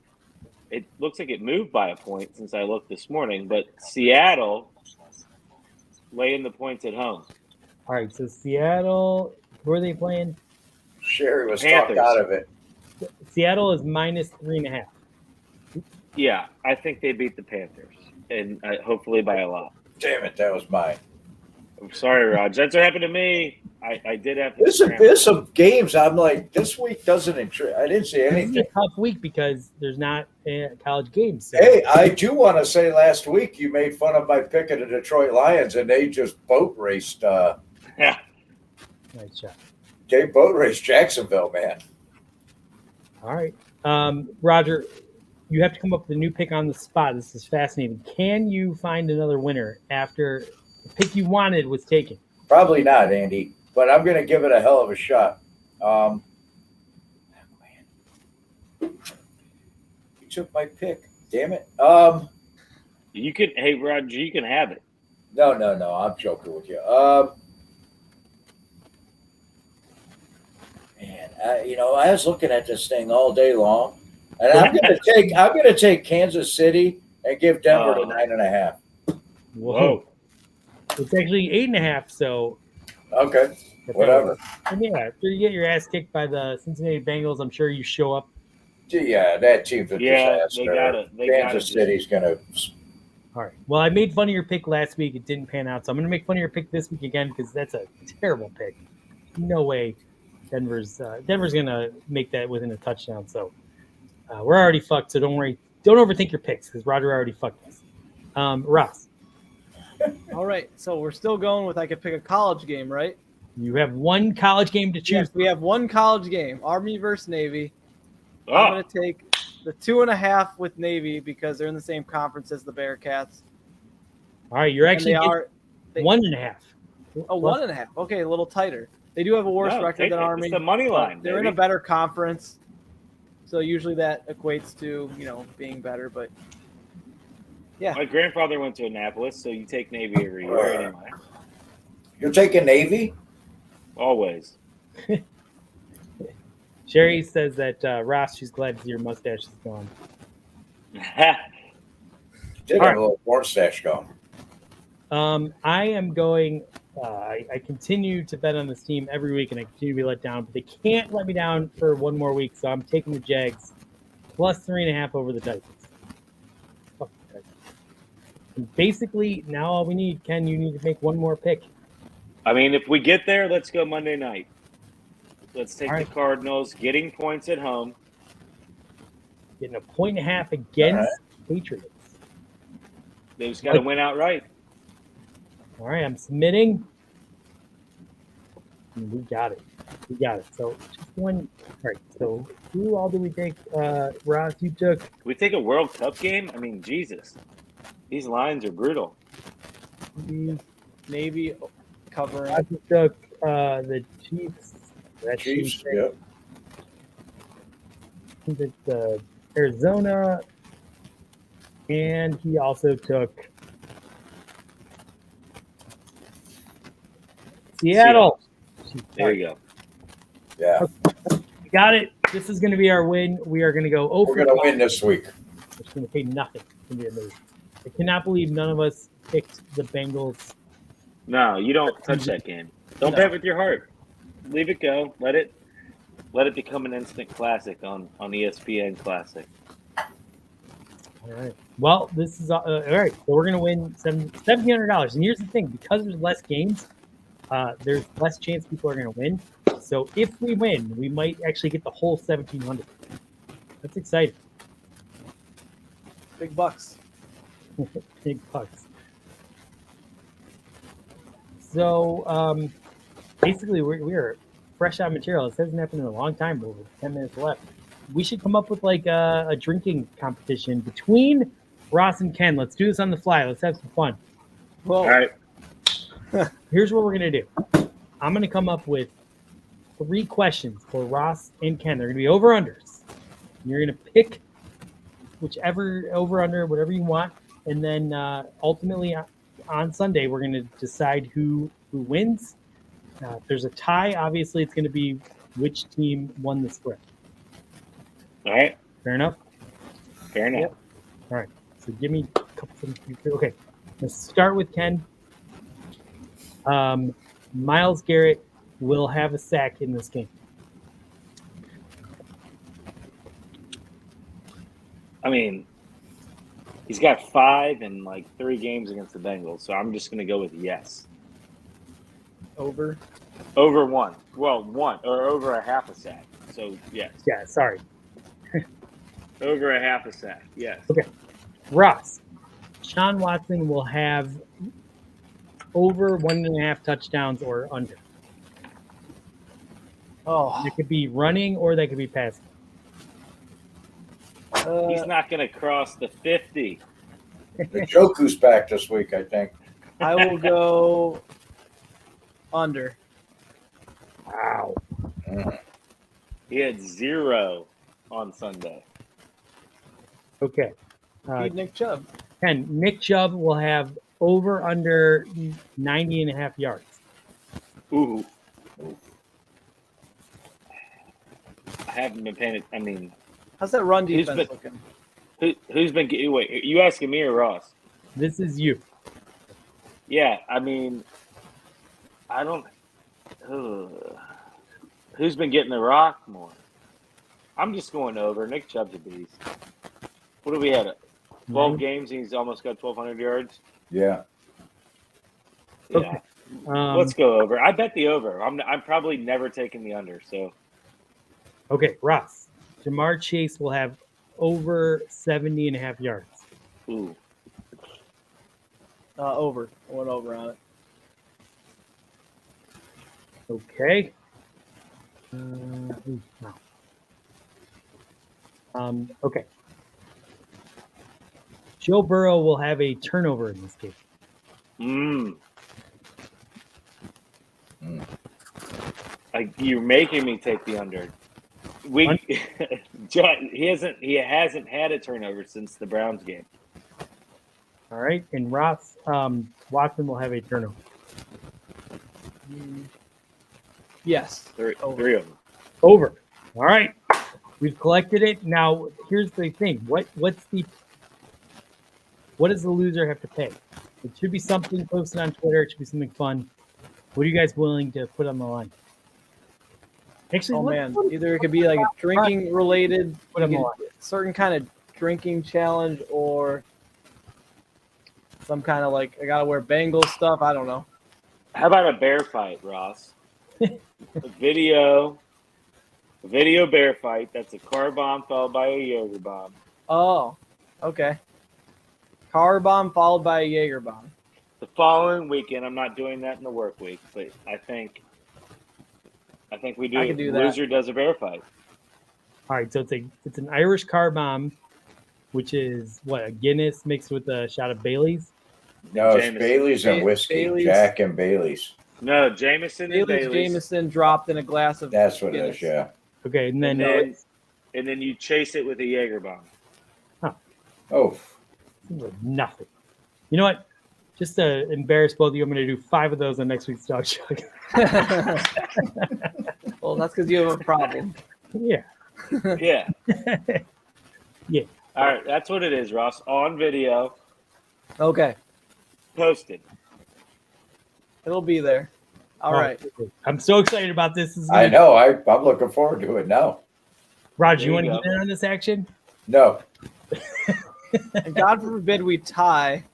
E: It looks like it moved by a point since I looked this morning, but Seattle laying the points at home.
A: All right, so Seattle, who are they playing?
C: Sherry was
E: Panthers.
C: talked out of it.
A: Seattle is -3.5.
E: Yeah, I think they beat the Panthers, and hopefully by a lot.
C: Damn it, that was mine.
E: I'm sorry, Raj. That's what happened to me. I did have to.
C: There's some games I'm like, this week doesn't intrigue. I didn't see
A: This is
C: anything.
A: a tough week because there's not college games. So.
C: Hey, I do want to say last week you made fun of my pick of the Detroit Lions, and they just boat raced.
E: Yeah.
A: Nice shot.
C: They boat raced Jacksonville, man.
A: All right. Roger, you have to come up with a new pick on the spot. This is fascinating. Can you find another winner after the pick you wanted was taken?
C: Probably not, Andy, but I'm going to give it a hell of a shot. You took my pick. Damn it.
E: You can. Hey, Roger, you can have it.
C: No. I'm joking with you. Man, I was looking at this thing all day long, and I'm gonna take Kansas City and give Denver the 9.5.
A: Whoa. It's actually 8.5. So.
C: Okay. Whatever.
A: And yeah, after you get your ass kicked by the Cincinnati Bengals, I'm sure you show up.
C: Yeah, that team's a disaster.
E: They got it.
C: Kansas City's gonna.
A: All right. Well, I made fun of your pick last week. It didn't pan out, so I'm going to make fun of your pick this week again because that's a terrible pick. No way Denver's going to make that within a touchdown. So we're already fucked, so don't worry. Don't overthink your picks because Roger already fucked us. Ross.
B: All right, so we're still going with I could pick a college game, right?
A: You have one college game to choose.
B: Yes, we have one college game, Army versus Navy.
E: Oh.
B: I'm going to take the 2.5 with Navy because they're in the same conference as the Bearcats.
A: All right, you're actually 1.5.
B: Oh, 1.5. Okay, a little tighter. They do have a worse record than Army.
E: It's the money line.
B: They're in a better conference, so usually that equates to being better. But yeah,
E: my grandfather went to Annapolis, so you take Navy every year anyway.
C: You're taking Navy?
E: Always.
A: Sherry says that Ross, she's glad to see your mustache is gone.
C: Did have a little porn stash going.
A: I am going. I continue to bet on this team every week, and I continue to be let down. But they can't let me down for one more week, so I'm taking the Jags plus 3.5 over the Titans. Fuck the Titans. And basically, now all we need, Ken, you need to make one more pick.
E: I mean, if we get there, let's go Monday night. Let's take
A: All
E: the Cardinals, getting points at home.
A: Getting a 1.5 against Patriots.
E: They just got to win outright.
A: All right, I'm submitting. And we got it. So just one. All right. So who all did we take? Ross, you took.
E: We take a World Cup game? I mean, Jesus. These lines are brutal.
B: Navy covering.
A: I took the Chiefs.
C: Chiefs, yeah.
A: He took Arizona, and he also took Seattle.
E: There you go.
C: Yeah.
A: We got it. This is going to be our win. We are going to go over.
C: We're going to win this week.
A: It's going to pay nothing. It's going to be amazing. I cannot believe none of us picked the Bengals.
E: No, you don't touch that game. Don't bet with your heart. Leave it go. Let it become an instant classic on ESPN Classic.
A: All right. Well, this is all right. So we're going to win $1,700. And here's the thing: because there's less games, there's less chance people are going to win. So if we win, we might actually get the whole $1,700. That's exciting.
B: Big bucks.
A: Big bucks. So basically, we're fresh out material. This hasn't happened in a long time. Over 10 minutes left. We should come up with like a drinking competition between Ross and Ken. Let's do this on the fly. Let's have some fun.
B: Well,
E: All right.
A: Here's what we're going to do. I'm going to come up with 3 questions for Ross and Ken. They're going to be over-unders. You're going to pick whichever over-under, whatever you want. And then ultimately on Sunday, we're going to decide who wins. If there's a tie, obviously it's going to be which team won the spread.
E: All right.
A: Fair enough?
E: Fair enough.
B: Yep.
A: All right. So give me a couple things. Okay. Let's start with Ken. Myles Garrett will have a sack in this game.
E: I mean, he's got 5 in like 3 games against the Bengals, so I'm just going to go with yes.
B: Over.
E: Over one. Well, one or over a half a sack. So yes,
A: Yeah, sorry.
E: over a half a sack. Yes.
A: Okay. Ross, Sean Watson will have over 1.5 touchdowns or under.
B: Oh,
A: It could be running or they could be passing.
E: He's not going to cross the 50.
C: Joku's back this week, I think.
B: I will go under.
A: Wow.
E: He had 0 on Sunday.
A: Okay.
B: Feed Nick Chubb.
A: And Nick Chubb will have over under 90.5 yards.
E: Ooh. I haven't been paying it. I mean,
B: How's that run
E: Who's
B: defense
E: been-
B: looking?
E: who's been? Wait, are you asking me or Ross?
A: This is you.
E: Yeah, I mean, I don't. Who's been getting the rock more? I'm just going over. Nick Chubb's a beast. What do we had? 12 games. He's almost got 1,200 yards.
C: Yeah.
E: Yeah.
A: Okay.
E: Let's go over. I bet the over. I'm probably never taking the under. So
A: Okay, Ross. Jamar Chase will have over 70.5 yards.
E: ooh,
B: Over. I went over on it.
A: Okay. No. Okay. Joe Burrow will have a turnover in this game.
E: Like you're making me take the under. He hasn't had a turnover since the Browns game.
A: All right. And Ross, Watson will have a turnover.
B: Yes.
E: Three
B: Over.
E: of them.
A: Over. All right. We've collected it. Now, here's the thing. What does the loser have to pay? It should be something posted on Twitter. It should be something fun. What are you guys willing to put on the line? Actually,
B: Oh
A: let's
B: man,
A: put-
B: either it could be like a drinking related,
A: Put 'em on.
B: certain kind of drinking challenge, or some kind of like I gotta wear Bengals stuff. I don't know.
E: How about a bear fight, Ross? a video bear fight. That's a car bomb followed by a Jaeger bomb.
B: Oh, okay. Car bomb followed by a Jaeger bomb.
E: The following weekend, I'm not doing that in the work week, but I think we do.
B: I can do that.
E: Loser does a bear fight.
A: All right, so it's an Irish car bomb, which is what, a Guinness mixed with a shot of Bailey's.
C: No, it's
E: Jameson.
C: Bailey's and whiskey.
B: Bailey's.
C: Jack and Bailey's.
E: No, Jameson and
B: Bailey's
E: Bailey's.
B: Jameson dropped in a glass of.
C: That's what
B: Guinness.
C: it is, yeah.
A: Okay, and then
E: And then you chase it with a Jaeger bomb.
C: Oh,
A: nothing. You know what? Just to embarrass both of you, I'm going to do 5 of those on next week's Dog Show.
B: Well, that's because you have a problem.
A: Yeah.
E: Yeah.
A: Yeah.
E: All right, that's what it is, Ross. On video,
B: Okay,
E: posted.
B: it'll be there. All right.
A: I'm so excited about this. This is
C: I
A: gonna-
C: know. I'm looking forward to it now.
A: Roger,
E: There
A: you want
E: you
A: to
E: go.
A: get in on this action?
C: No.
B: And God forbid we tie.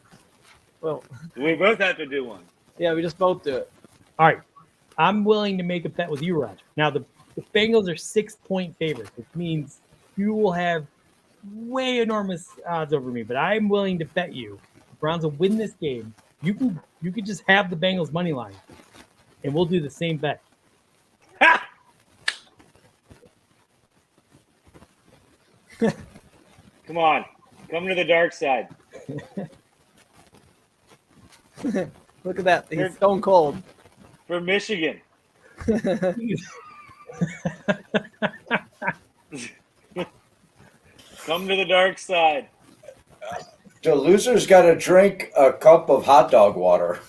B: Well,
E: We both have to do one.
B: yeah, we just both do it.
A: All right. I'm willing to make a bet with you, Roger. Now, the Bengals are 6-point favorites, which means you will have way enormous odds over me, but I'm willing to bet you the Browns will win this game. You could just have the Bengals money line, and we'll do the same bet.
E: Come on. Come to the dark side.
B: Look at that. He's stone cold.
E: For Michigan. Come to the dark side.
C: The loser's got to drink a cup of hot dog water.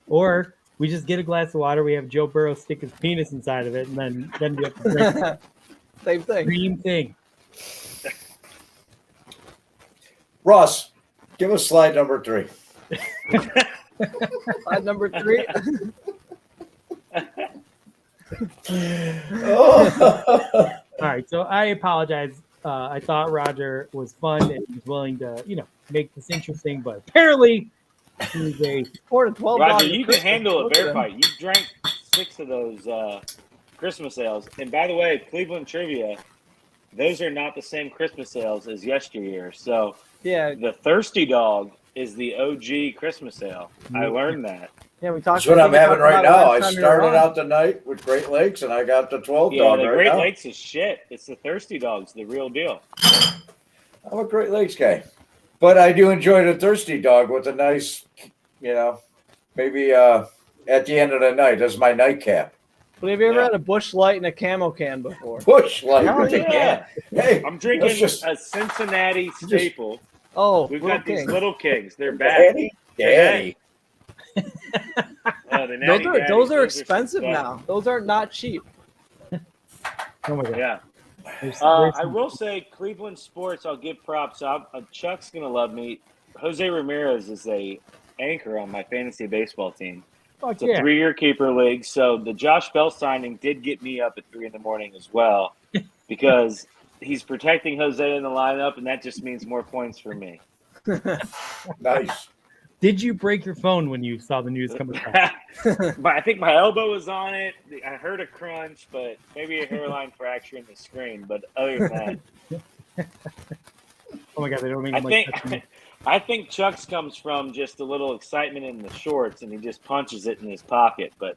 A: Or we just get a glass of water. We have Joe Burrow stick his penis inside of it, and then we have to drink the
B: Same thing.
A: same thing.
C: Ross, give us slide number 3.
B: Slide number 3.
C: Oh.
A: All right, so I apologize. I thought Roger was fun and was willing to, make this interesting, but apparently he's a
B: 4 to 12.
E: Roger,
B: dollars
E: you can
B: Christmas.
E: handle a
B: Look at
E: bear
B: him.
E: fight. You drank 6 of those Christmas ales. And by the way, Cleveland trivia, those are not the same Christmas ales as yesteryear. So
B: Yeah,
E: the Thirsty Dog is the OG Christmas ale. I learned that.
B: yeah, we talked.
C: That's what
B: I
C: I'm
B: think we
C: having
B: talked
C: right
B: about it
C: now.
B: last
C: I
B: time you were
C: started
B: on.
C: out the night with Great Lakes, and I got the 12
E: Yeah,
C: dog
E: the
C: right
E: Great
C: now.
E: Lakes is shit. It's the Thirsty Dog's the real deal.
C: I'm a Great Lakes guy, but I do enjoy the Thirsty Dog with a nice, maybe at the end of the night. That's my nightcap.
B: But have you ever
E: Yeah.
B: had a Busch Light in a camo can before?
C: Bush Light
E: Hell
C: with a
E: yeah.
C: can. Hey,
E: I'm drinking
C: let's just
E: a Cincinnati staple.
B: Oh,
E: We've
B: Little
E: got these
B: King.
E: little kings. They're back.
C: Daddy.
E: Oh, the Natty Daddies,
B: Those are
E: some
B: expensive
E: stuff.
B: now. Those are not cheap.
A: oh my god.
E: Yeah.
A: There's
E: I
A: some-
E: will say Cleveland sports. I'll give props. Chuck's gonna love me. Jose Ramirez is a anchor on my fantasy baseball team.
A: fuck
E: It's a
A: yeah.
E: 3-year keeper league. So the Josh Bell signing did get me up at 3 a.m. as well, because he's protecting Jose in the lineup, and that just means more points for me.
C: Nice.
A: Did you break your phone when you saw the news coming back?
E: But I think my elbow was on it. I heard a crunch, but maybe a hairline fracture in the screen. But other than that,
A: Oh my god, they don't
E: I
A: even like touch me.
E: think I think Chuck's comes from just a little excitement in the shorts, and he just punches it in his pocket. But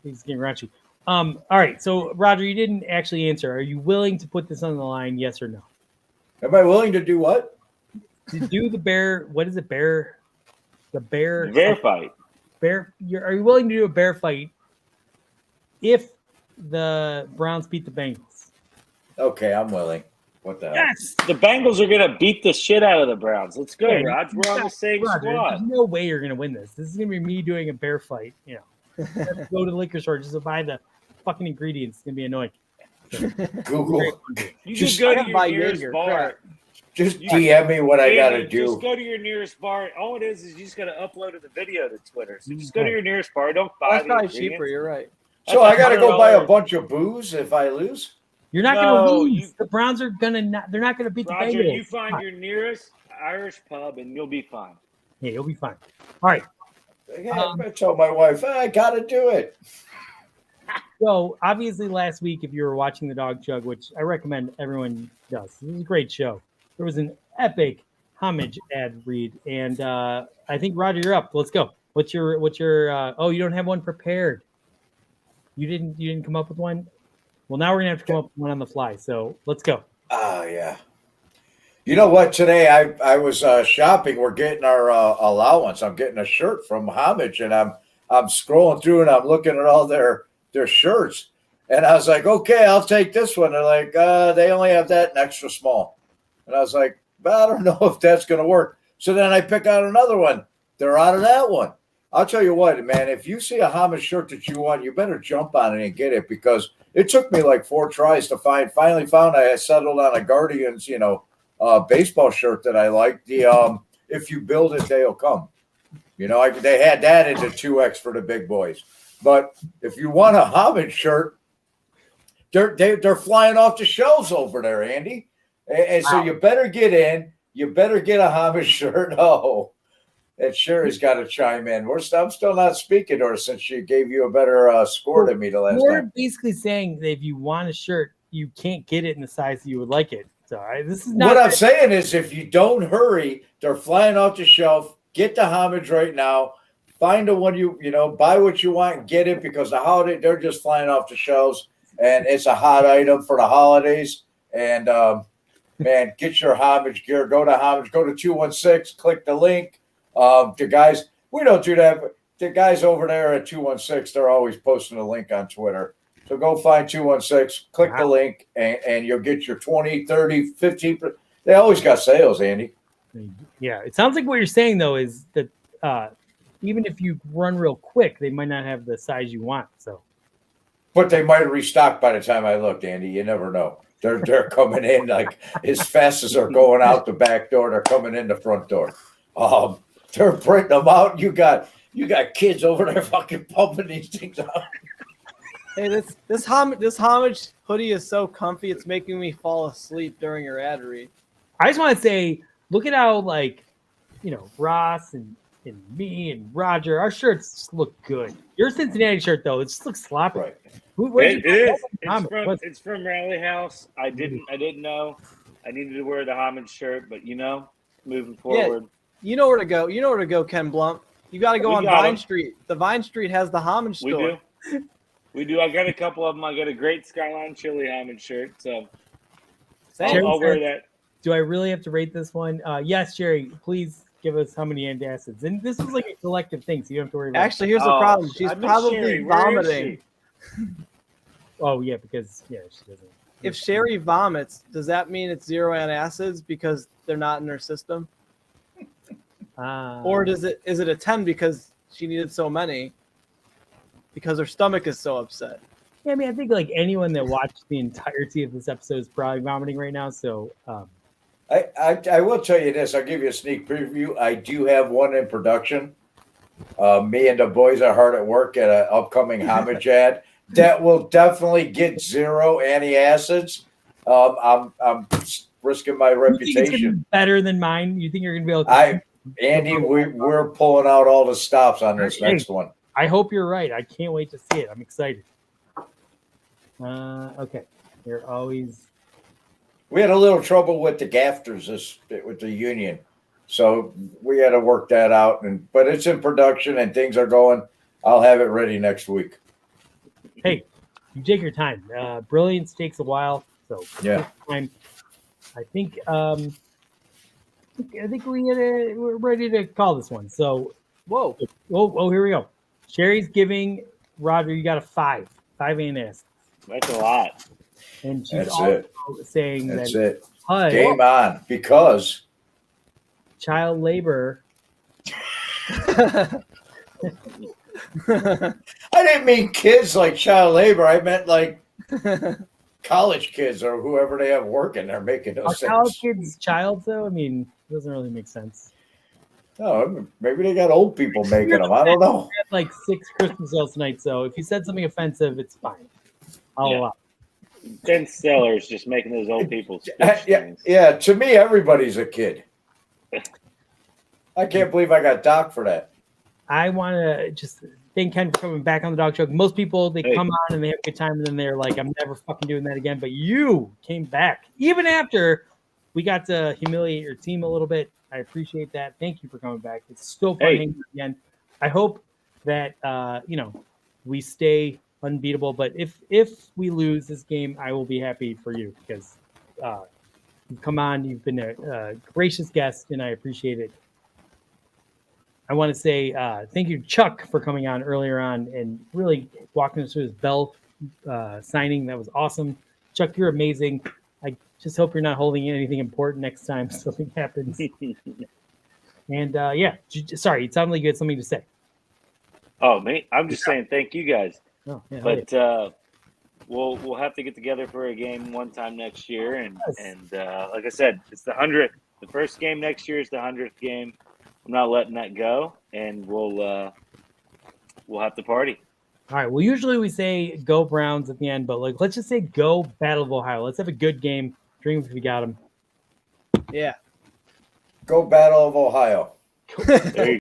A: He's getting raunchy. All right, so Roger, you didn't actually answer. Are you willing to put this on the line? Yes or no?
C: Am I willing to do what?
A: To do the bear? What is it? Bear? The bear?
E: bear fight.
A: Bear? Are you willing to do a bear fight if the Browns beat the Bengals?
C: Okay, I'm willing. What the hell?
A: Yes.
E: The Bengals are gonna beat the shit out of the Browns. Let's go,
A: Hey,
E: Raj. We're on the same
A: Roger,
E: squad.
A: there's no way you're gonna win this. This is gonna be me doing a bear fight. Let's go to the liquor store just to buy the fucking ingredients. It's gonna be annoying.
C: Google.
E: You
C: Just
E: just go to
B: gotta buy
E: your nearest
B: Jaeger,
E: bar.
B: crap.
C: Just DM me what I
E: Andy,
C: gotta do.
E: Just go to your nearest bar. All it is you just got to upload the video to Twitter. So just go to your nearest bar. Don't buy
B: That's
E: the
B: probably
E: ingredients.
B: cheaper. You're right.
C: So I gotta go buy a
E: $100.
C: bunch of booze if I lose?
A: You're not
E: No,
A: gonna lose.
E: you-
A: The Browns are gonna not. They're not gonna beat the
E: Roger,
A: Bengals.
E: you find your nearest Irish pub and you'll be fine.
A: Yeah, you'll be fine. All right.
C: Yeah, I told my wife, I gotta do it.
A: So obviously, last week, if you were watching the Dog Chug, which I recommend everyone does, this is a great show. There was an epic homage ad read, and I think Roger, you're up. Let's go. What's your? Oh, you don't have one prepared. You didn't come up with one. Well, now we're gonna have to come up with one on the fly. So let's go.
C: Oh yeah. You know what? Today I was shopping. We're getting our allowance. I'm getting a shirt from Homage, and I'm scrolling through and I'm looking at all their shirts, and I was like, okay, I'll take this one. They're like, they only have that in extra small, and I was like, I don't know if that's gonna work. So then I pick out another one. They're out of that one. I'll tell you what, man. If you see a Homage shirt that you want, you better jump on it and get it, because it took me like 4 tries to find. Finally found I settled on a Guardians, baseball shirt that I like. The if you build it, they'll come. They had that in the 2X for the big boys. But if you want a Homage shirt, they're flying off the shelves over there, Andy. And so you better get in. You better get a Homage shirt. Oh, that sure has got to chime in. I'm still not speaking to her since she gave you a better score than me the last
A: We're
C: time.
A: basically saying that if you want a shirt, you can't get it in the size that you would like it. So this is not.
C: What I'm saying is, if you don't hurry, they're flying off the shelf. Get the Homage right now. Find the one buy what you want and get it, because the holiday, they're just flying off the shelves, and it's a hot item for the holidays. And man, get your Homage gear. Go to Homage. Go to 216. Click the link. The guys, we don't do that, but the guys over there at 216, they're always posting a link on Twitter. So go find 216, click the link, and you'll get your 20, 30, 15%. They always got sales, Andy.
A: Yeah, it sounds like what you're saying, though, is that even if you run real quick, they might not have the size you want. So,
C: But they might restock by the time I looked, Andy. You never know. They're coming in like as fast as they're going out the back door. They're coming in the front door. They're printing them out. You got kids over there fucking pumping these things out.
B: Hey, this homage hoodie is so comfy. It's making me fall asleep during your ad read.
A: I just want to say, look at how Ross and me and Roger, our shirts look good. Your Cincinnati shirt though, it just looks sloppy.
C: Right.
E: It is.
A: What's-
E: It's from Rally House. I didn't know I needed to wear the homage shirt, but moving forward.
B: You know where to go. You know where to go, Ken Blunt. You got to go
E: We
B: on
E: got
B: Vine
E: 'em.
B: Street. The Vine Street has the homage
E: We
B: store.
E: do. We do. I got a couple of them. I got a great Skyline Chili homage shirt, so
B: Same.
E: I'll wear that.
A: Do I really have to rate this one? Yes, Jerry. Please give us how many antacids. And this was like a collective thing, so you don't have to worry about.
B: Actually, here's the
E: Oh,
B: problem. She's
E: I miss
B: probably
E: Sherry. Where is
B: vomiting.
E: she?
A: Oh yeah, because she doesn't.
B: If Sherry vomits, does that mean it's 0 antacids because they're not in her system, or is it a 10 because she needed so many because her stomach is so upset?
A: Yeah, I mean, I think like anyone that watched the entirety of this episode is probably vomiting right now. So
C: I will tell you this. I'll give you a sneak preview. I do have one in production. Me and the boys are hard at work at an upcoming homage ad that will definitely get 0 antacids. I'm risking my
A: you think it's gonna
C: reputation.
A: be better than mine? You think you're gonna be able to?
C: Andy, we're pulling out all the stops on this next one.
A: I hope you're right. I can't wait to see it. I'm excited. Okay, you're always.
C: We had a little trouble with the gaffers with the union, so we had to work that out. But it's in production and things are going. I'll have it ready next week.
A: Hey, you take your time. Brilliance takes a while, so
C: Yeah.
A: Time. I think we're ready to call this one. So
B: Whoa.
A: oh, here we go. Sherry's giving Roger. You got a 5 antacids,
E: That's a lot.
A: and she's
C: That's
A: also
C: it.
A: saying
C: That's
A: that
C: it.
A: HUD,
C: Game on, because
A: child labor.
C: I didn't mean kids like child labor. I meant like college kids or whoever they have working. They're making
A: Are
C: those
A: college
C: things.
A: kids child though? I mean, it doesn't really make sense.
C: Oh, maybe they got old people making them. I don't know.
A: We had like 6 Christmas sales tonight, so if you said something offensive, it's fine. I'll
E: Yeah.
A: allow.
E: Ben Steller's just making those old people stitch things.
C: Yeah. To me, everybody's a kid. I can't believe I got docked for that.
A: I want to just thank Ken for coming back on the dog show. Most people, they
E: Hey.
A: come on and they have a good time, and then they're like, I'm never fucking doing that again. But you came back. Even after we got to humiliate your team a little bit. I appreciate that. Thank you for coming back. It's so fun hanging out again. I hope that, we stay unbeatable. But if we lose this game, I will be happy for you because you've come on. You've been a gracious guest, and I appreciate it. I want to say thank you, Chuck, for coming on earlier on and really walking us through his Bell signing. That was awesome. Chuck, you're amazing. I just hope you're not holding anything important next time something happens. And sorry, it sounded like you had something to say.
E: Oh, me? I'm just saying thank you guys.
A: Oh, yeah,
E: But we'll have to get together for a game one time next year, and like I said, it's the 100th. The first game next year is the 100th game. I'm not letting that go, and we'll have to party.
A: All right. Well, usually we say go Browns at the end, but let's just say go Battle of Ohio. Let's have a good game. Dream if we got them.
B: Yeah.
C: Go Battle of Ohio.
E: There you